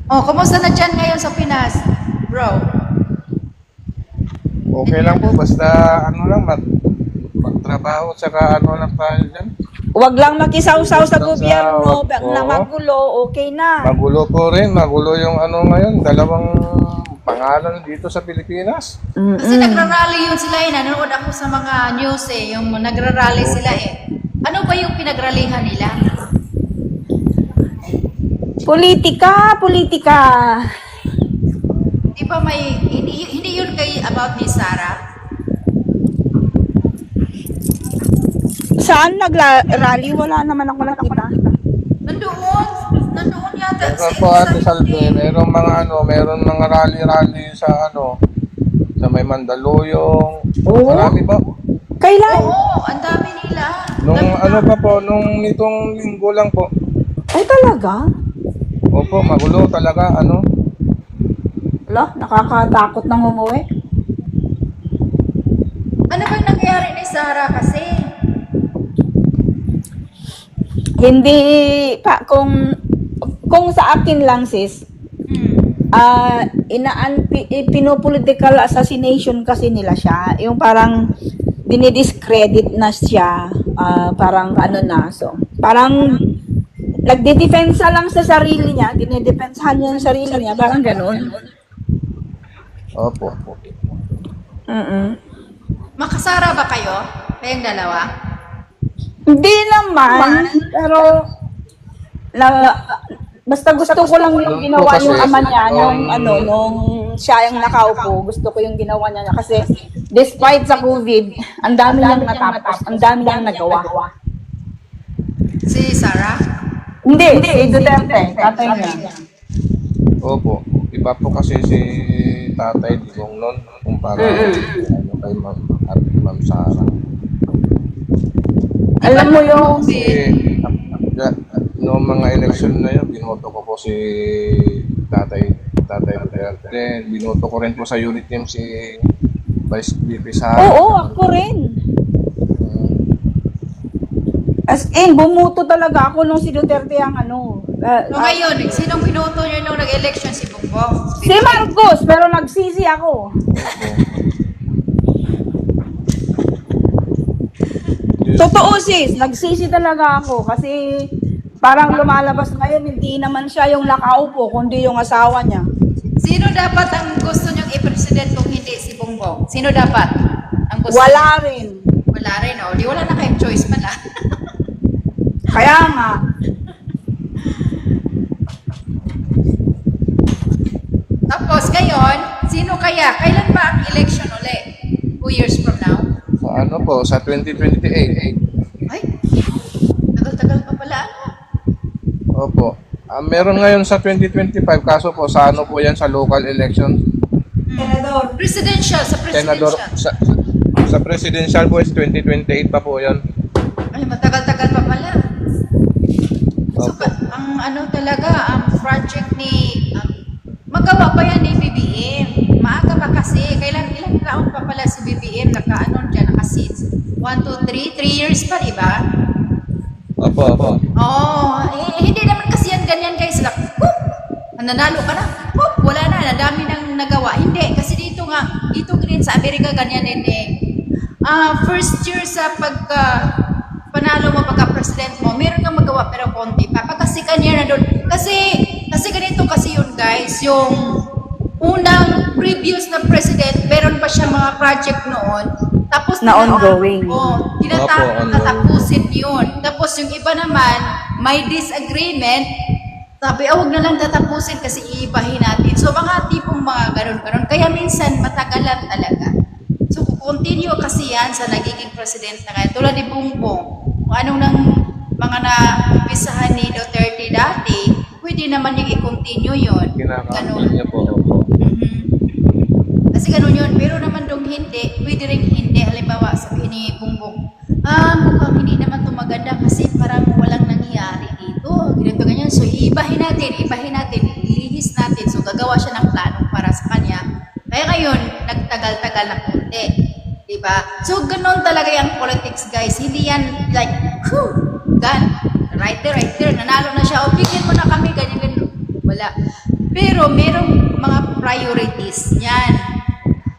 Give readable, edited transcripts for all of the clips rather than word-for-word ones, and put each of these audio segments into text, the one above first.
Oh, kumusta na dyan ngayon sa Pinas, bro? Okay lang po, basta ano lang, magtrabaho, tsaka ano lang tayo dyan. Huwag lang makisaw-saw sa Lang gobyerno, na oo. magulo, okay na. Magulo po rin, magulo yung ano ngayon, dalawang pangalan dito sa Pilipinas. Kasi nagrarally yun sila eh. Nanonood ako sa mga news eh. Yung nagrarally sila eh. Ano ba yung pinagralihan nila? Politika, politika. Di ba may, hindi yun kay about ni Sarah? Saan nag-rally? Wala naman ako nakita. Nandoon yata. Meron po Ate Salve, merong mga ano, meron mga rally-rally sa ano, sa may Mandaluyong. Oo. Marami ba? Kailan? Oo, ang dami nila. Nung Dami ano na. pa po, nung nitong linggo lang po. Ay talaga? Opo, magulo talaga, ano. Wala, nakakatakot nang umuwi. Ano bang nangyari ni Sarah kasi? Hindi pa kung sa akin lang sis, pinopolitical assassination kasi nila siya. Yung parang dinidiscredit na siya, parang ano na. So, parang nagdedefensa lang sa sarili niya, dinidefensahan niya yung sarili niya, parang gano'n. Opo. Makasara ba kayo? Kayong dalawa? Hindi naman, pero basta gusto ko lang yung ginawa yung ama niya nung siya yung nakaupo, gusto ko yung ginawa niya kasi despite sa COVID, ang dami niyang natapos, ang dami niyang nagawa. Si Sarah? Hindi, si Duterte, tatay niya. Opo. Iba po kasi si Tatay Digong noon kumpara ano, kay Ma'am Sara. Alam mo yung Noong mga eleksyon na yun, binoto ko po si Tatay Duterte. Binoto ko rin po sa unit team si Vice VP Sara. oo, ako rin. As in, bumuto talaga ako nung si Duterte ang ano. So ngayon, sinong binoto niyo nung nag-election? Si Bongbong? Si Marcos, pero nagsisi ako. Totoo sis, nagsisi talaga ako kasi parang lumalabas ngayon, hindi naman siya yung nakaupo, kundi yung asawa niya. Sino dapat ang gusto niyong i-president kung hindi si Bongbong? Sino dapat ang gusto? Wala rin. Wala rin, oh. Di wala na kayong choice pala. Kaya nga, Tapos ngayon, sino kaya? Kailan ba ang election uli? 2 years from now? Sa ano po, sa 2028. Ay, tagal-tagal pa pala. Opo. Meron ngayon sa 2025, kaso po sa ano po yan sa local election. Presidential, sa Senador, presidential. sa presidential po is 2028 pa po yan. Ay, matagal-tagal pa pala. So, Opo. ang ano talaga, ang project ni, magawa pa yan ni BBM. Maaga pa kasi. Ilang taon pa pala si BBM naka-ano dyan, naka-seats. 1, 2, 3 years pa, di ba? Opo. Oo, hindi naman kasi yan ganyan guys. Like, whoop, nanalo ka na. Whoop, wala na, nadami nang nagawa. Hindi, kasi dito din sa Amerika ganyan din eh. First year sa panalo mo pagka-president mo, meron kang magawa pero konti pa. Pagka second year na doon, kasi ganito kasi yun guys, yung unang previous na president, meron pa siya mga project noon, tapos Na ongoing. tatapusin yun. Tapos yung iba naman, may disagreement, sabi, huwag na lang tatapusin kasi iibahin natin. So, mga tipong mga ganun-ganun. Kaya minsan, matagalan talaga. So, continue kasi yan sa nagiging president na ngayon. Tulad ni Bongbong, kung anong nang mga na-umpisahan ni Duterte dati, pwede naman yung i-continue yun. Kinakampanya niya po. Opo. Kasi ganun yun. Pero naman dong hindi, pwede rin hindi. Halimbawa, sabihin ni Bongbong, mukhang hindi naman ito maganda kasi parang walang nangyayari dito. Ganito ganyan. So, iibahin natin, ilihis natin. So, gagawa siya ng plano para sa kanya. Kaya ngayon, nagtagal-tagal na konti. Diba? So, ganun talaga yung politics, guys. Hindi yan like, whew, gan, right there, nanalo na siya. O, bigyan mo na kami, ganyan. Wala. Pero merong mga priorities niyan.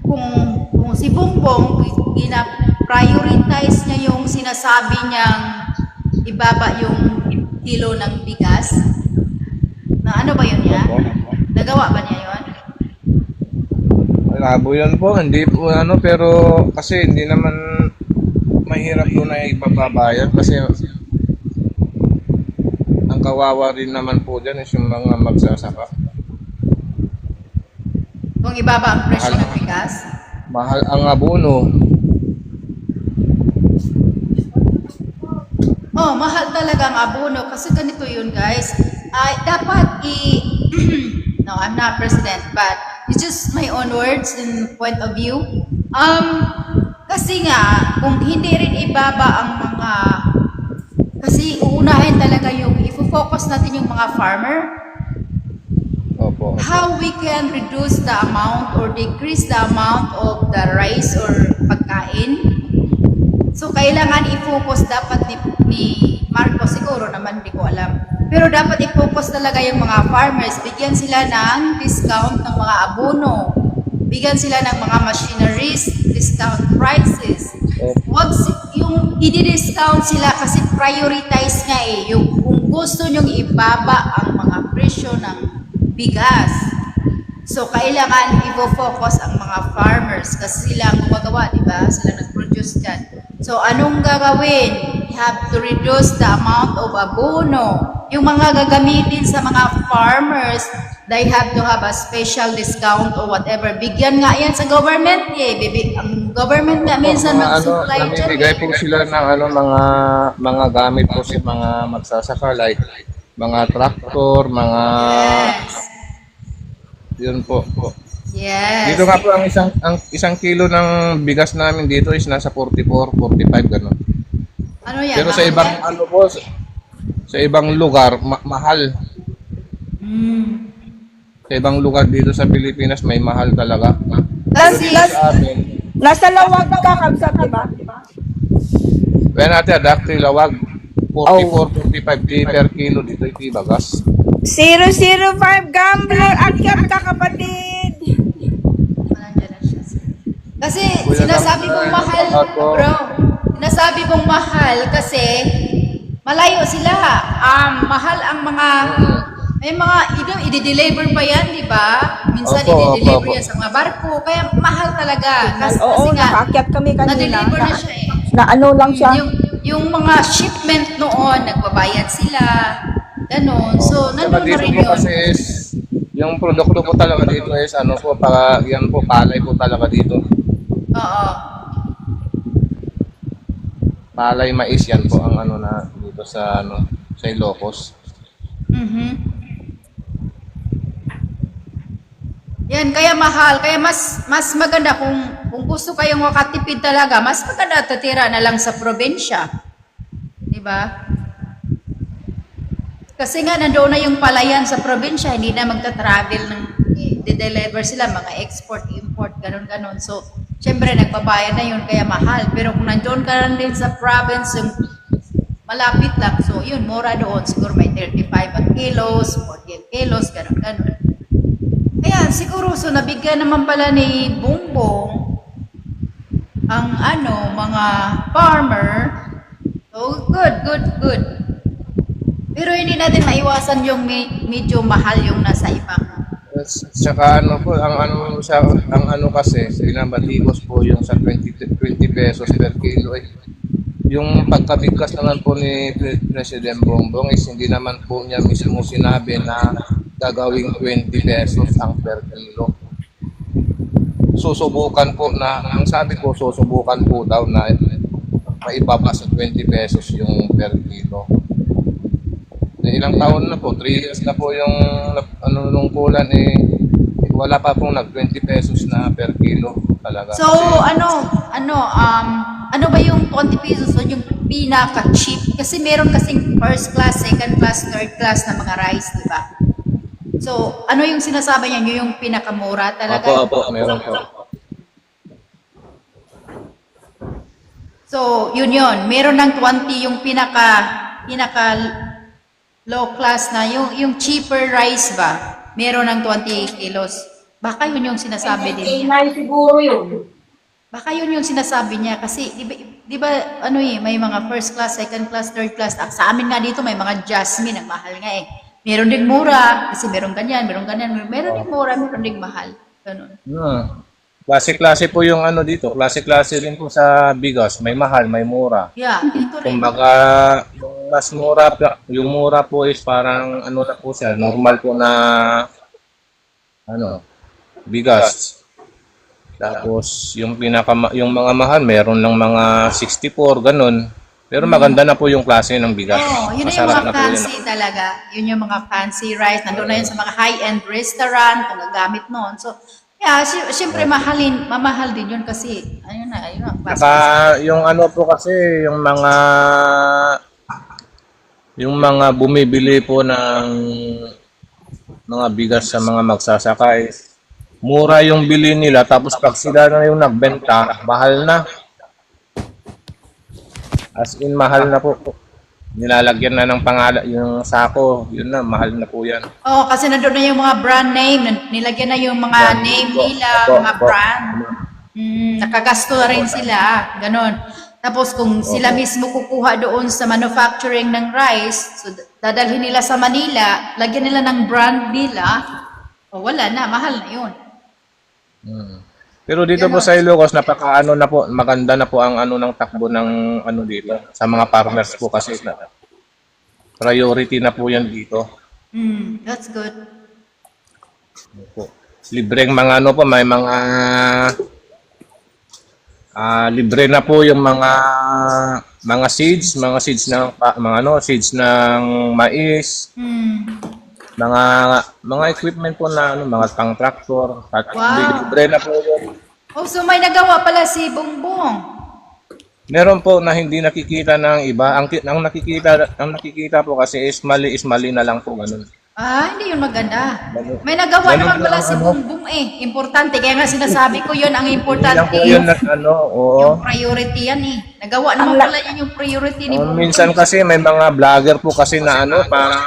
Kung si Bongbong, gina-prioritize niya yung sinasabi niyang ibaba yung kilo ng bigas, na ano ba yun niya? Nagawa ba niya yun? Malabo yun po, hindi po ano, pero kasi hindi naman mahirap doon na ipapabayad kasi ang kawawa rin naman po dyan is yung mga magsasaka. Kung ibaba ang presyo Mahal. ng bigas? Mahal ang abono. Oh, mahal talaga ang abono kasi ganito yun, guys. Ay, dapat no, I'm not president, but it's just my own words and point of view. Kasi nga, kung hindi rin ibaba ang mga, kasi uunahin talaga yung, ifo-focus natin yung mga farmer, Opo. how we can reduce the amount or decrease the amount of the rice or pagkain. So, kailangan i-focus dapat ni Marcos, siguro naman, hindi ko alam. Pero dapat i-focus talaga yung mga farmers. Bigyan sila ng discount ng mga abono. Bigyan sila ng mga machineries, discount prices. Wag yung i-discount sila kasi prioritize nga yung kung gusto nyong ibaba ang mga presyo ng bigas. So, kailangan i-focus ang mga farmers kasi sila ang gumagawa, di ba? Sila nag-produce dyan. So, anong gagawin? You have to reduce the amount of abono. Yung mga gagamitin sa mga farmers, they have to have a special discount or whatever. Bigyan nga yan sa government eh. Ang government nga minsan mag-supply dyan. Namimigay po sila ng mga gamit po sa mga magsasaka like mga traktor, mga Yes. yun po. Yes. Dito nga po ang isang kilo ng bigas namin dito is nasa 44, 45 ganun. Ano yan? Pero sa Bakit ibang yan? ano po sa ibang lugar mahal. Sa ibang lugar dito sa Pilipinas may mahal talaga. Kasi, Sa amin, Nasa lawag ka, Kabsat, di ba? kaya natin adapte lawag 44, 45 di per kilo dito iti bagas. 005 Gambler, akyat ka, kapatid. Nandiyan na siya. Kasi Kuya sinasabi Dam, mong mahal, ako. bro. Sinasabi mong mahal kasi malayo sila. Mahal ang mga may mga i-deliver pa yan, di ba? Minsan Opo, i-deliver opo, yan sa mga barko. Kaya mahal talaga. Kasi, Oo, nga, nakaakyat kami kanina. na-deliver na siya eh. Na ano lang siya. Yung mga shipment noon, nagbabayad sila. Ganon. So, Saka nandun na dito rin po yun. kasi is yung produkto po talaga dito is ano po yan po palay po talaga dito. Oo. Palay mais yan po ang ano na dito sa sa Ilocos. Yan, kaya mahal. Kaya mas maganda kung gusto kayong makatipid talaga, mas maganda tatira na lang sa probinsya. Di ba? Kasi nga nandoon na yung palayan sa probinsya, hindi na magta-travel ng de-deliver sila, mga export, import, ganun-ganun. So, syempre nagbabayad na yun, kaya mahal. Pero kung nandoon ka lang din sa province, yung malapit lang, so yun, mura doon. Siguro may 35 ang kilos, 48 kilos, ganun-ganun. Kaya siguro, so nabigyan naman pala ni Bongbong ang mga farmer. So, good. Pero hindi natin maiwasan yung medyo mahal yung nasa ibang. Saka ano po ang ano kasi binabatikos po yung sa 20 pesos per kilo eh. Yung pagkabigkas naman po ni President Bongbong is hindi naman po niya mismo sinabi na gagawing 20 pesos ang per kilo. Susubukan po na, ang sabi ko susubukan po daw na maibaba sa 20 pesos yung per kilo. Ilang taon na po, 3 years na po yung nungkulan wala pa pong nag 20 pesos na per kilo talaga. So, ano ba yung 20 pesos o yung pinaka-cheap? Kasi meron kasing first class, second class, third class na mga rice, di ba? So, ano yung sinasabi niya? Yung pinakamura talaga? Opo, meron po. So, yun. Meron ng 20 yung pinaka low class na, yung cheaper rice ba? meron ng 20 kilos. Baka yun yung sinasabi din niya. K9 siguro yun. Baka yun yung sinasabi niya kasi di ba ano may mga first class, second class, third class. Sa amin nga dito may mga Jasmine, ang mahal nga eh. Meron ding mura kasi meron ganyan, meron ding mura, meron ding mahal. Ganun. Klase-klase po yung ano dito. Klase-klase rin po sa bigas. May mahal, may mura. Yeah, ito rin. Kumbaga, yung mas mura, yung mura po is parang ano na po siya, normal po na ano, bigas. Tapos yung yung mga mahal, meron lang mga 64 ganun. Pero maganda na po yung klase ng bigas. Yun na yung Masarap mga na po yun. fancy talaga. Yun yung mga fancy rice. Nandun na yun sa mga high-end restaurant kung gagamit noon. So, yeah, siyempre mamahal din yun kasi, ayun na, ang klase. Saka yung ano po kasi, yung mga bumibili po ng mga bigas sa mga magsasaka mura yung bili nila tapos pag sila na yung nagbenta, mahal na. As in, mahal na po. Nilalagyan na ng pangalan yung sako, yun na, mahal na po yan. Kasi nandun na yung mga brand name, nilagyan na yung mga name nila, mga brand. Nakagasto na rin sila, ganon. Tapos kung sila mismo kukuha doon sa manufacturing ng rice, so dadalhin nila sa Manila, lagyan nila ng brand nila, wala na, mahal na yun. Pero dito po sa Ilocos, napaka-ano na po, maganda na po ang ano ng takbo ng ano dito. Sa mga farmers po kasi priority na po yan dito. That's good. Po. Libreng mga ano po, may mga libre na po yung mga seeds ng seeds ng mais. Mga equipment po na mga pang-tractor. Libre na po yun. So may nagawa pala si Bongbong. Meron po na hindi nakikita ng iba. Ang nakikita po kasi is mali na lang po ganun. Hindi yun maganda. May nagawa naman pala si Bongbong Importante. Kaya nga sinasabi ko yun, ang importante yun yung priority yan Nagawa naman pala yun yung priority ni Bongbong. Minsan kasi may mga vlogger po kasi na parang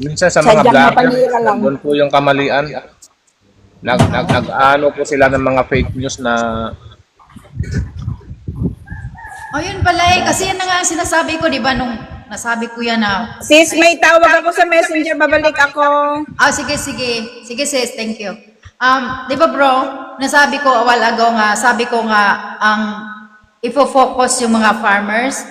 minsan sa mga vlogger, doon po yung kamalian. Nag-ano po sila ng mga fake news na yun pala kasi yan na nga ang sinasabi ko, di ba, nung nasabi ko yan na Sis, may tawag ako sa messenger, babalik ako. sige sis, thank you. Di ba bro, nasabi ko a while ago nga, sabi ko nga ang ifo-focus yung mga farmers.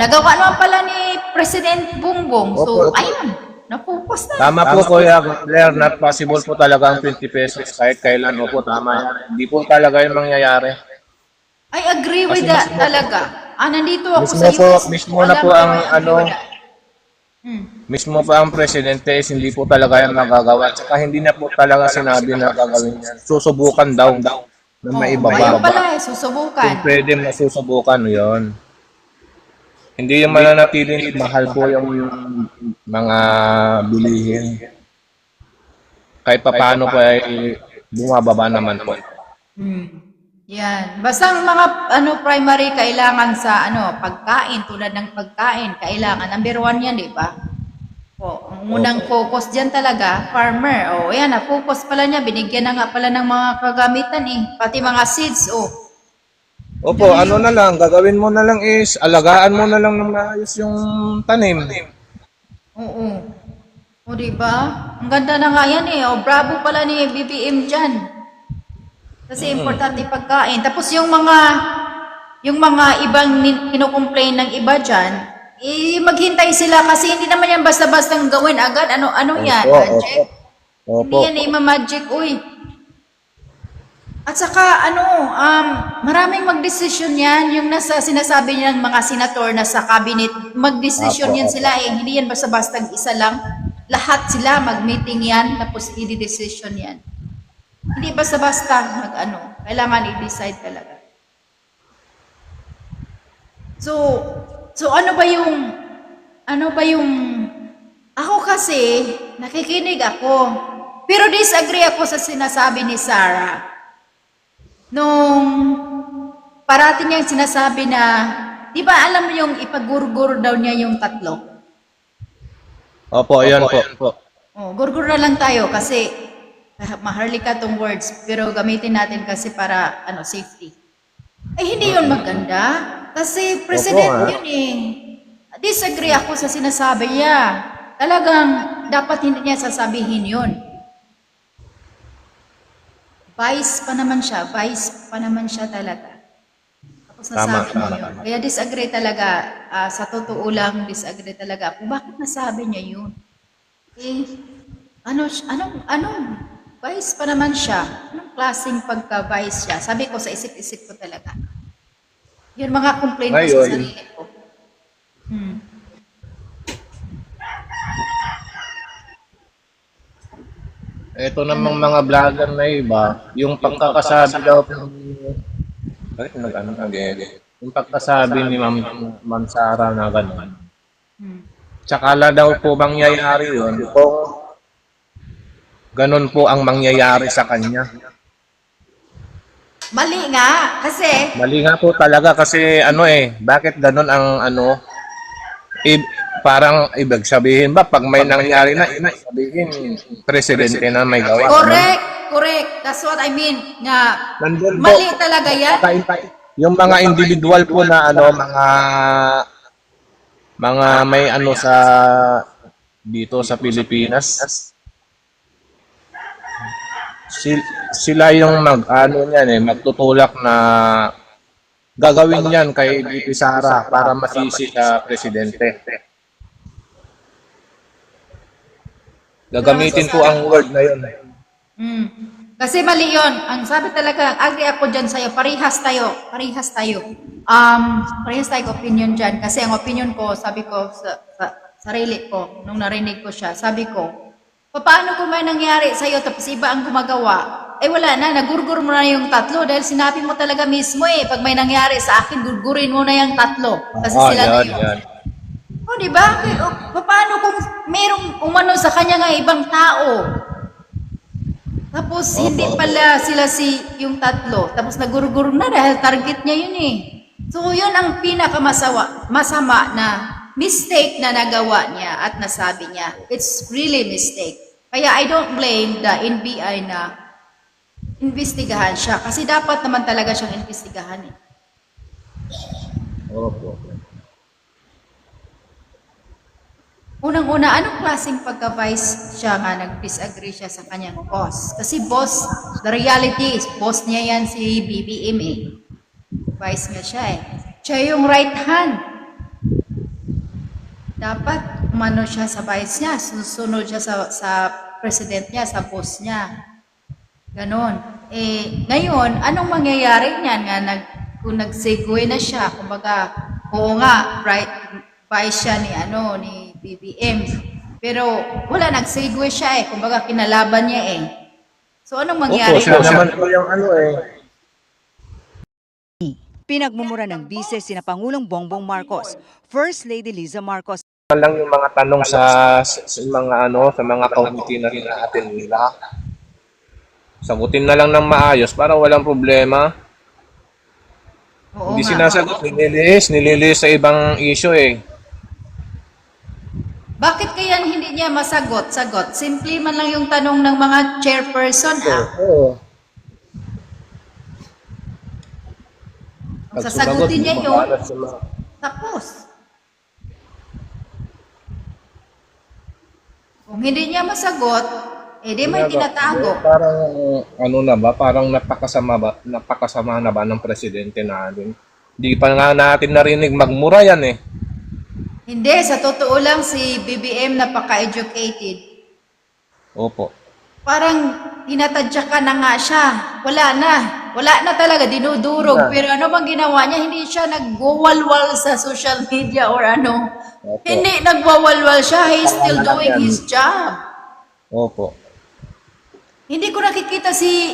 Nagawa naman pala ni President Bongbong. So, ayun, na-focus na. tama po Kuya Claire, not possible po talaga ang 20 pesos kahit kailan. Opo, tama yan. Hindi po talaga yung mangyayari. I agree with that talaga. Nandito ako Mismo sa po, US. mismo na po ang mismo pa ang presidente is hindi po talaga yan magagawa. Tsaka hindi na po talaga sinabi na gagawin yan. Susubukan daw na may Ayun ibaba. pala susubukan. Kung pwede masusubukan yon. Hindi yung mananatiling mahal po yung mga bilihin. Kahit paano po ay bumababa naman po. Yan. Basta ang mga primary kailangan sa pagkain, tulad ng pagkain, kailangan. Number 1 yan, di ba? Ang unang focus dyan talaga, farmer. Yan, focus pala niya. Binigyan na nga pala ng mga kagamitan Pati mga seeds, Opo, ano na lang, gagawin mo na lang is, alagaan mo na lang ng maayos yung tanim. Oo. Diba? Ang ganda na nga yan bravo pala ni BBM dyan. Kasi importante pagkain. Tapos yung mga ibang kinukomplain ng iba dyan, maghintay sila kasi hindi naman yan basta-bastang gawin agad. Ano yan? Magic? Hindi yan ima-magic, At saka, maraming magdesisyon yan. Yung sinasabi niya ng mga senator na sa cabinet, magdesisyon yan sila Hindi yan basta-bastang isa lang. Lahat sila mag-meeting yan, tapos i-decision yan. Hindi basta-basta kailangan i-decide talaga. So ano ba yung, ako kasi, nakikinig ako. Pero disagree ako sa sinasabi ni Sarah. Nung parati niyang sinasabi na, di ba alam mo yung ipagurgur daw niya yung 3? Opo, yan po. Gurgur na lang tayo kasi maharlika tong words pero gamitin natin kasi para safety. Hindi yun maganda kasi president yun eh. Disagree ako sa sinasabi niya. Talagang dapat hindi niya sasabihin yun. Vice pa naman siya talaga. Tapos nasabi niya yun. Kaya disagree talaga, sa totoo lang disagree talaga ako. Bakit nasabi niya yun? Anong vice pa naman siya? Anong klaseng pagka-vice siya? Sabi ko sa isip-isip ko talaga. Yun mga complaint ko sa sarili ko. Ito namang mga vlogger na iba, yung pagkakasabi daw yung pagkasabi ni Ma'am Sara na gano'n. Tsaka daw po mangyayari yun kung ganun po ang mangyayari sa kanya. Mali nga, kasi Mali nga po talaga kasi bakit ganun ang parang ibig sabihin ba pag may nangyari na sabihin presidente na may gawa. correct. That's what I mean. Nga, Nandun po, mali talaga yan. yung mga individual po na mga may sa dito sa Pilipinas, sila yung magtutulak na gagawin yan kay VP Sara para masisi sa presidente. Gagamitin po ang word na yun. Kasi mali yun. Ang sabi talaga, agree ako dyan sa'yo. Parehas tayo. Parehas tayo opinion dyan. Kasi ang opinion ko, sabi ko sa sarili ko, nung narinig ko siya, sabi ko, paano kung may nangyari sa'yo tapos iba ang gumagawa? Wala na, nagurgur mo na yung tatlo dahil sinabi mo talaga mismo pag may nangyari sa akin, gurgurin mo na yung tatlo. Kasi sila na yun. Diba? Paano kung merong umano sa kanya nga ibang tao? Tapos hindi pala sila yung tatlo. Tapos nagurgur na dahil target niya yun So yun ang masama na mistake na nagawa niya at nasabi niya. It's really mistake. Kaya I don't blame the NBI na investigahan siya. Kasi dapat naman talaga siyang investigahan Opo. Unang-una, anong klaseng pagka-vice siya nga nag-disagree siya sa kanyang boss? Kasi boss, the reality is, boss niya yan si BBM Vice nga siya Siya yung right hand. Dapat umano siya sa vice niya, susunod siya sa president niya, sa boss niya. Ganon. Ngayon, anong mangyayari niyan nga kung nag-segue na siya, kumbaga, oo nga, right, vice siya ni BBM. Pero wala, nag-segue siya kumbaga kinalaban niya So anong mangyari? Opo, siya naman po yung Pinagmumura ng Vice sina Pangulong Bongbong Marcos, First Lady Liza Marcos. lang yung mga tanong sa mga committee na rin nila. Sagutin na lang ng maayos para walang problema. Oo Hindi nga. sinasagot, nililis sa ibang issue Bakit kaya hindi niya masagot? Simple man lang yung tanong ng mga chairperson. Oo. Kung sasagutin niya yun, makalat sa mga- tapos. Kung hindi niya masagot, di may tinatago. Parang napakasama na ba ng presidente natin? Hindi pa nga natin narinig magmura yan Hindi, sa totoo lang si BBM napaka-educated. Opo. Parang tinatadyakan na nga siya. Wala na talaga, dinudurog. Pero ano bang ginawa niya? Hindi siya nagwawalwal sa social media or ano. Opo. Hindi nagwawalwal siya. He's still doing his job. Opo. Hindi ko nakikita si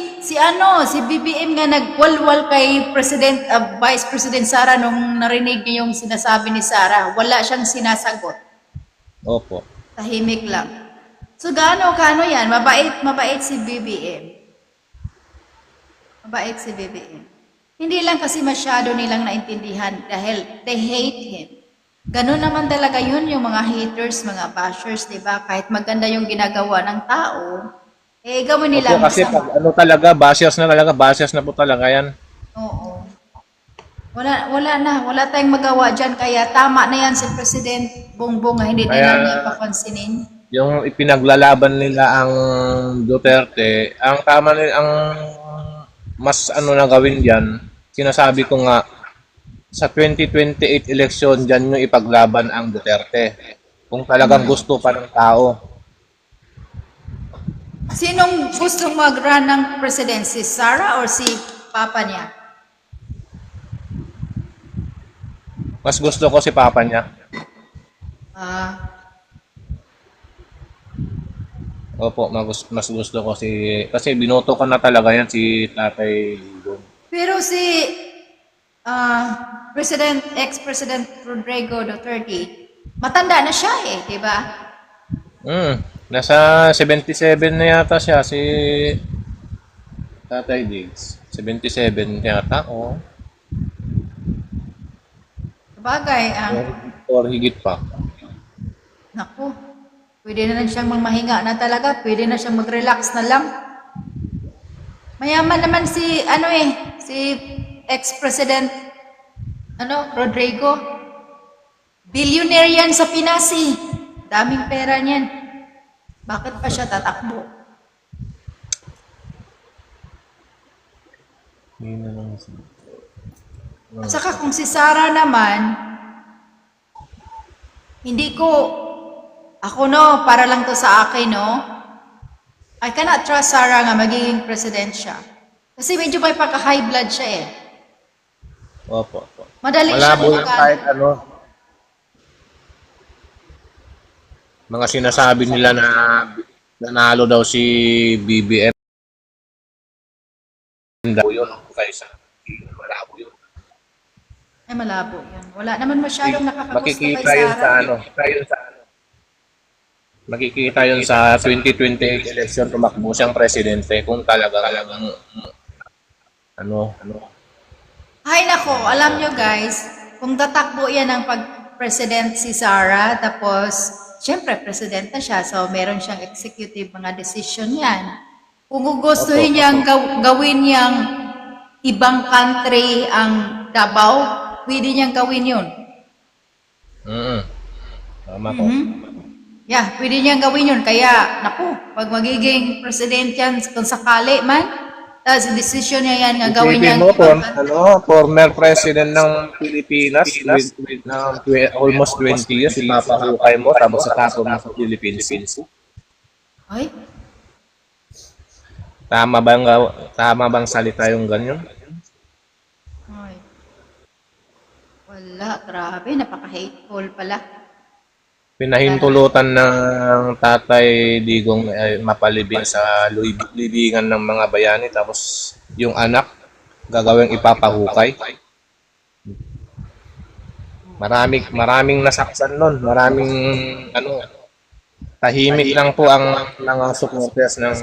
BBM nga nagwalwal kay Vice President Sara nung narinig niya yung sinasabi ni Sara. Wala siyang sinasagot. Opo. Tahimik lang. So gaano yan? Mabait si BBM. Mabait si BBM. Hindi lang kasi masyado nilang naintindihan dahil they hate him. Ganun naman talaga yun, yung mga haters, mga bashers, di ba? Kahit maganda yung ginagawa ng tao, eh gawin nila Opo, kasi masama. pag ano talaga, bashers na po talaga yan. Oo. Wala tayong magawa dyan. Kaya tama na yan si President Bongbong na hindi Kaya nila niya papansinin. yung ipinaglalaban nila ang Duterte, ang tama nila, ang mas ano na gawin diyan, sinasabi ko nga, sa 2028 election, diyan yung ipaglaban ang Duterte. Kung talagang gusto pa ng tao. Sinong gustong mag-run ng presidency? Sara or si Papa niya? Mas gusto ko si Papa niya. Ah, Opo, mas gusto ko kasi binoto ko na talaga yan si Tatay Digong. pero si ex-President Rodrigo Duterte, matanda na siya eh, di ba? Nasa 77 na yata siya si Tatay Diggs. 77 yata, oh. Sabagay, Or higit pa. naku, pwede na lang siyang mamahinga na talaga, pwede na siyang mag-relax na lang. Mayaman naman si, si ex-President, Rodrigo. Billionaire yan sa Pinas eh. Daming pera niyan. Bakit pa siya tatakbo? At saka kung si Sara naman, hindi ko, ako no, para lang to sa akin no, I cannot trust Sara nga magiging president siya. Kasi medyo may pagka-high blood siya eh. Opo. Madali siya Malabo yung kahit magalit. ano. Mga sinasabi nila na nanalo daw si BBM daw yun kaysa malabo yun. Ay, malabo yun. Wala naman masyadong nakakagusto kay Makikita yun sa Sara. ano. Makikita yun sa 2028 election tumakbo siyang presidente kung talagang ano. Ay nako, alam nyo guys, kung tatakbo yan ng pag-president si Sara, tapos, syempre, president na siya, so meron siyang executive mga decision yan. Kung gugustuhin niyang gawin niyang ibang country ang Davao, pwede niyang gawin yun. Tama po. Yeah, pwede niyang gawin yun. Kaya, naku, pag magiging president yan, kung sakali man, tapos decision niya yan nga gawin niya. Isipin mo, former president ng Pilipinas with almost 20 years, ipapahukay mo, tapos sa tapo mo sa Philippines. Ay, Tama bang salita yung ganyan? ay. Wala, grabe, napaka-hateful pala. Pinahintulutan ng Tatay Digong mapalibing sa libingan ng mga bayani, tapos yung anak gagawing ipapahukay. Maraming nasaktan nun. Maraming tahimik lang po ang mga supporters ng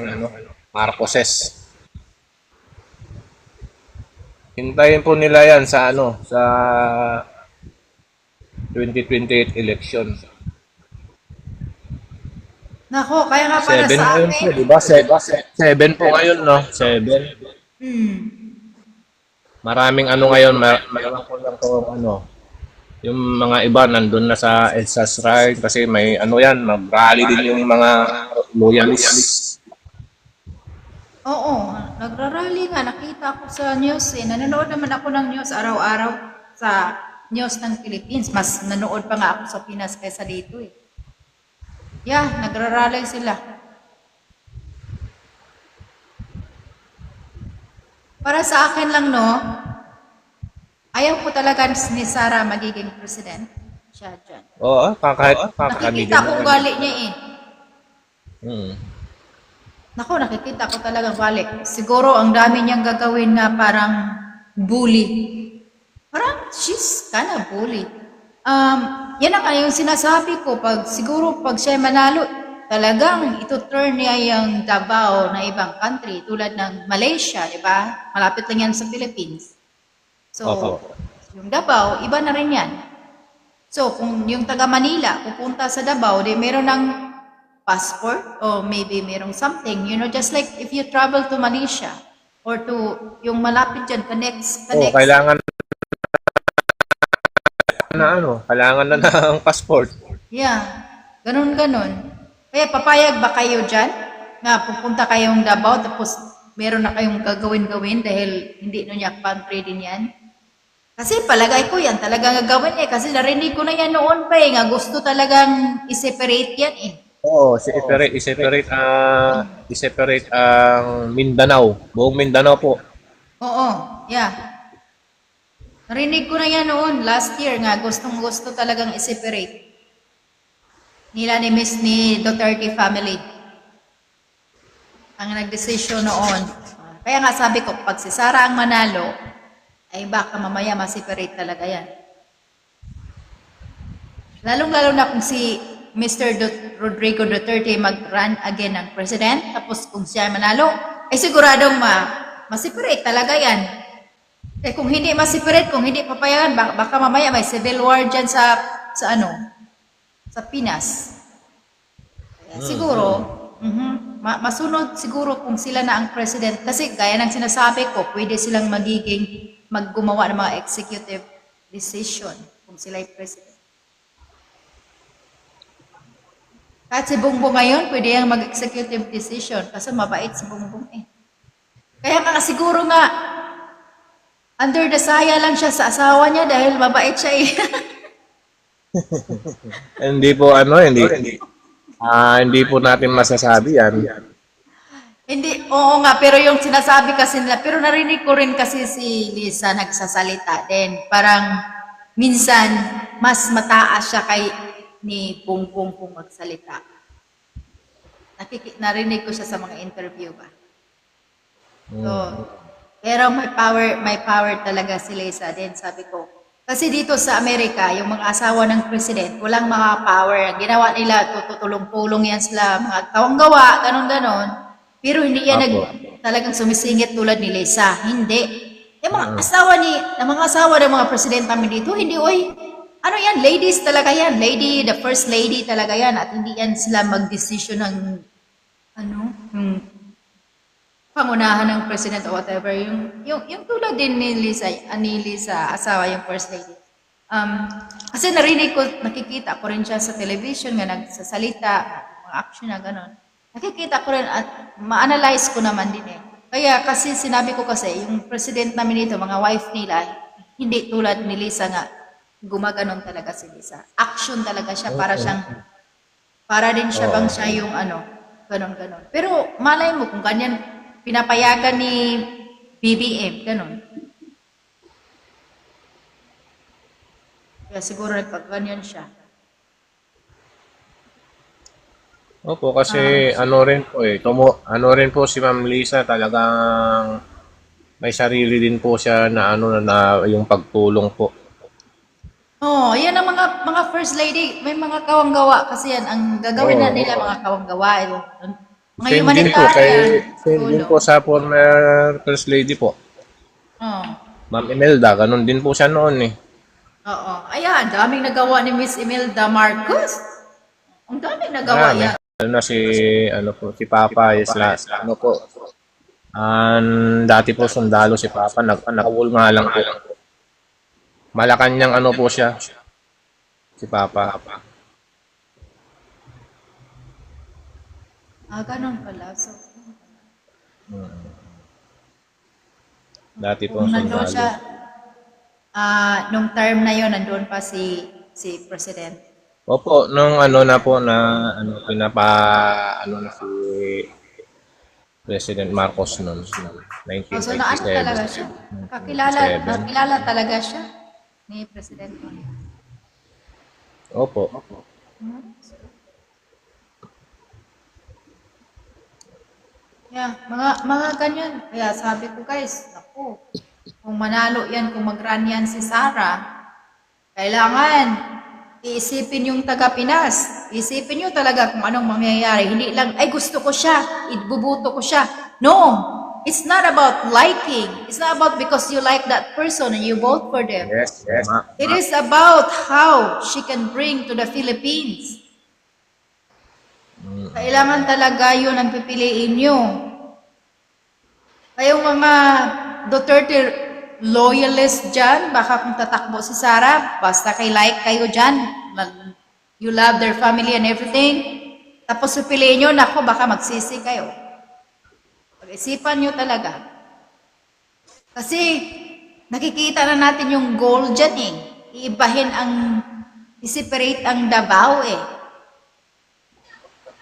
Marcoses. Hintayin po nila yan sa sa 2028 election. Nako, kaya nga pala 7 sa ngayon po, akin. di ba? 7 po ngayon, no? 7. Maraming ngayon, meron po lang po yung mga iba nandun na sa EDSA Shrine kasi may yan, mag-rally din yung mga loyalists. Oo, nagrarally nga. Nakita ko sa news eh. Nanonood naman ako ng news araw-araw sa news ng Philippines. Mas nanood pa nga ako sa Pinas kaysa dito eh. Yeah, nagrarally sila. Para sa akin lang no, ayaw ko talaga ni Sara magiging president. Siya dyan. Oo, kahit kakamigan. Nakikita ko ugali niya eh. Naku, nakikita ko talagang balik. Siguro ang dami niyang gagawin na parang bully. Parang she's kind of bully. Yan ang yung sinasabi ko. Siguro pag siya manalo, talagang ito turn niya yung Davao na ibang country tulad ng Malaysia, di ba? Malapit lang yan sa Philippines. So, Opo. yung Davao, iba na rin yan. So, kung yung taga Manila pupunta sa Davao, di meron ng passport or maybe merong something, just like if you travel to Malaysia or to yung malapit dyan, Oo, kailangan kailangan na ng passport. Yeah, ganun. Kaya papayag ba kayo dyan na pupunta kayong Davao tapos meron na kayong gagawin dahil hindi nyo niya country din yan? Kasi palagay ko yan talagang gagawin kasi narinig ko na yan noon pa nga gusto talagang i-separate yan Oo, i-separate ang Mindanao, buong Mindanao po. Oo, yeah. Narinig ko na yan noon, last year nga, gustong-gusto talagang i-separate. Nila ni Duterte family. Ang nagdesisyon noon. Kaya nga sabi ko, pag si Sara ang manalo, ay baka mamaya ma-separate talaga yan. Lalong-lalo na kung si Mr. Rodrigo Duterte mag-run again ng president, tapos kung siya manalo, ay siguradong ma-separate talaga yan. Eh kung hindi ma-separate, kung hindi papayagan, baka mamaya may civil war dyan sa Pinas. Kaya siguro, masunod siguro kung sila na ang president. Kasi gaya ng sinasabi ko, pwede silang maggumawa ng mga executive decision kung sila ay president. Kahit si Bongbong ngayon, pwede yung mag-executive decision kasi mabait si Bongbong Kaya nga siguro nga, under the saya lang siya sa asawa niya dahil mabait siya Hindi po hindi po natin masasabi yan. Hindi, oo nga, pero yung sinasabi kasi nila, pero narinig ko rin kasi si Lisa nagsasalita din. Parang minsan, mas mataas siya kay ni Bongbong kung magsalita. Narinig ko siya sa mga interview ba. So, pero may power talaga si Lisa din, sabi ko. Kasi dito sa Amerika, yung mga asawa ng president, walang mga power. Ang ginawa nila, tutulong-tulong yan sila, mga kawang-gawa, ganon-ganon. Pero hindi yan talagang sumisingit tulad ni Lisa. Hindi. Yung mga asawa ng mga president namin dito, hindi, ano yan, ladies talaga yan. The first lady talaga yan. At hindi yan sila mag-decision ng, yung pangunahan ng president o whatever. Yung tulad din ni Lisa, asawa, yung first lady. Kasi nakikita ko rin siya sa television nga nagsasalita, mga action na gano'n. Nakikita ko rin at ma-analyze ko naman din Kaya kasi sinabi ko kasi, yung president namin dito, mga wife nila, hindi tulad ni Lisa nga, gumaganon talaga si Lisa. Action talaga siya, para din siya bang siya yung ganon-ganon. Pero malay mo kung ganyan, pinapayagan ni BBM, ganon. Kaya siguro nagpagganyan siya. Opo, kasi rin po si Ma'am Lisa talagang may sarili din po siya na na yung pagtulong po. Yan ang mga first lady, may mga kawanggawa kasi yan ang gagawin na nila mga kawanggawa. Mga humanitarian. Same din po sa former first lady po. Ma'am Imelda, ganun din po siya noon Oo. Ayan, daming nagawa ni Miss Imelda Marcos. Ang daming nagawa yan. Si Papa dati po sundalo si Papa, nakawulma lang po. Malacanang po siya, si Papa. Ganun pala. So, dati po nandun sundalo. siya, nung term na yon nandun pa si President. Opo, nung na si President Marcos noon, So naano talaga siya? 1987. Nakilala talaga siya ni President. Opo. Yeah, mga ganyan. Kaya sabi ko guys, kung manalo yan, kung mag-run yan si Sara, kailangan iisipin yung taga-Pinas. Isipin nyo talaga kung anong mangyayari. Hindi lang, ay gusto ko siya, ibubuto ko siya. No! It's not about liking. It's not about because you like that person and you vote for them. Yes, yes. It is about how she can bring to the Philippines. Kailangan talaga yun ang pipiliin nyo. Kayong mga Duterte loyalist dyan, baka kung tatakbo si Sara, basta kay like kayo dyan, you love their family and everything, tapos pipiliin nyo, nako, baka magsisi kayo. Pag-isipan nyo talaga. Kasi, nakikita na natin yung goal dyan eh. Iibahin ang, i-separate ang Davao eh.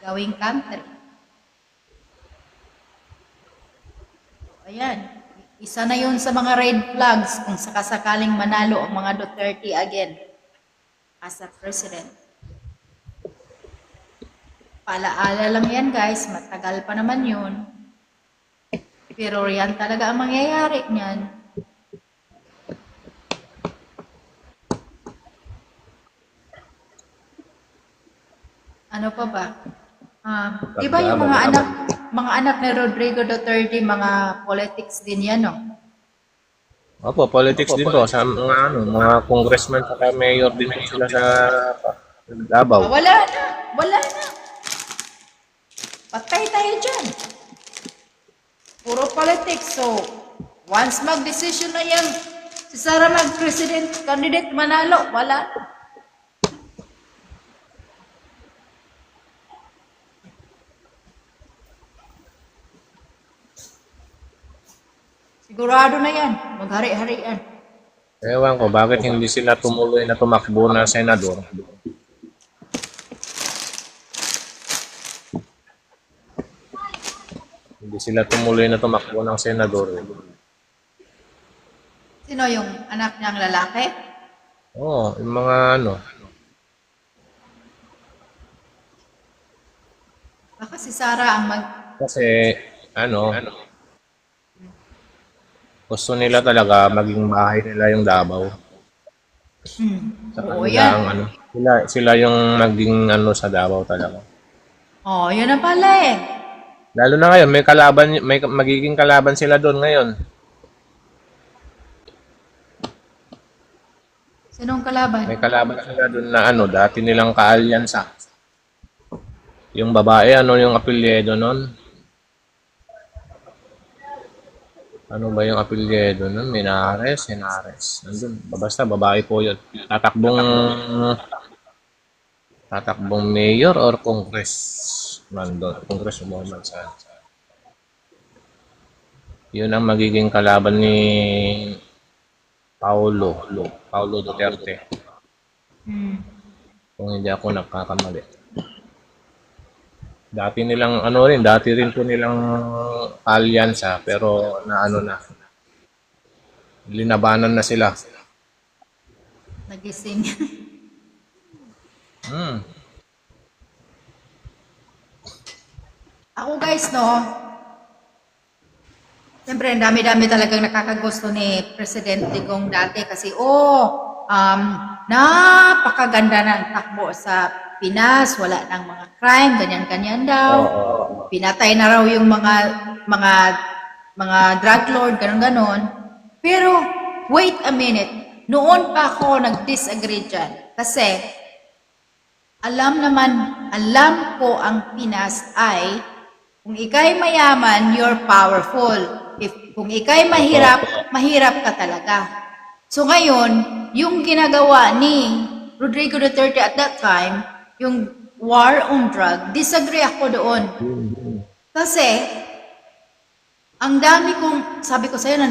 Gawing country. Ayan. Isa na yun sa mga red flags kung sakasakaling manalo ang mga Duterte again as a president. Paalaala lang yan guys, matagal pa naman yun. Pero yan talaga ang mangyayari niyan. Ano pa ba? Di ba yung mga anak ni Rodrigo Duterte, mga politics din yan, no? Opo, politics din po. Sa mga congressman at mayor din po sila sa Davao. Wala na. Wala na. Patay tayo dyan. Puro politics. So, once mag-decision na yan, si Sara mag-president candidate manalo, wala na. Sigurado na yan. Maghari-harian. Ewan ko, bakit hindi sila tumuloy na tumakbo na senador? Hindi sila tumuloy na tumakbo ng senador. Sino yung anak niyang lalaki? Oo, yung mga Baka si Sara ang kasi gusto nila talaga maging bahay nila yung Davao. Sa Oo, kanila yan. ang sila yung maging sa Davao talaga. Oh, yun na pala eh. Lalo na ngayon, may magiging kalaban sila doon ngayon. Sinong kalaban? May kalaban sila doon na dati nilang kaalyansa. Yung babae, yung apelyido nun? Ano ba yung apelyido nun? Minares. Nandun, basta babae po yun. Tatakbong mayor or congressman doon. Congresswoman sa. Yun ang magiging kalaban ni Paulo Duterte. Kung hindi ako nagkakamali. Dati rin po nilang alyansa pero na linabanan na sila. Nagising. Ako guys, siyempre, ang dami-dami talagang nakakagusto ni Presidente Digong dati kasi, napakaganda ng takbo sa Pinas, wala nang mga crime, ganyan-ganyan daw. Pinatay na raw yung mga drug lord, ganon-ganon. Pero, wait a minute, noon pa ako nag-disagree dyan. Kasi, alam ko ang Pinas ay, kung ikay mayaman, you're powerful. Kung ikay mahirap ka talaga. So ngayon, yung ginagawa ni Rodrigo Duterte at that time, yung war on drug, disagree ako doon. Kasi, ang dami kong, sabi ko sa'yo,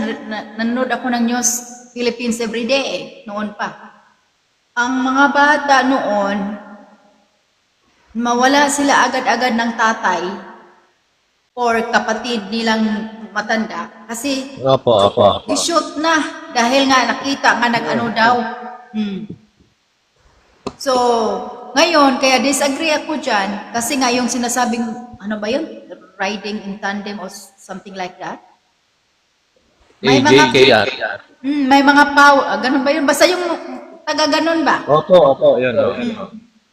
nanonood ako ng News Philippines everyday noon pa. Ang mga bata noon, mawala sila agad-agad ng tatay or kapatid nilang matanda. Kasi, Opo. i-shoot na dahil nga nakita nga nag-ano daw. So, ngayon, kaya disagree ako dyan kasi nga yung sinasabing, riding in tandem or something like that. AJKR. May mga ganun ba yun? Basta yung taga-ganon ba? Opo, yun.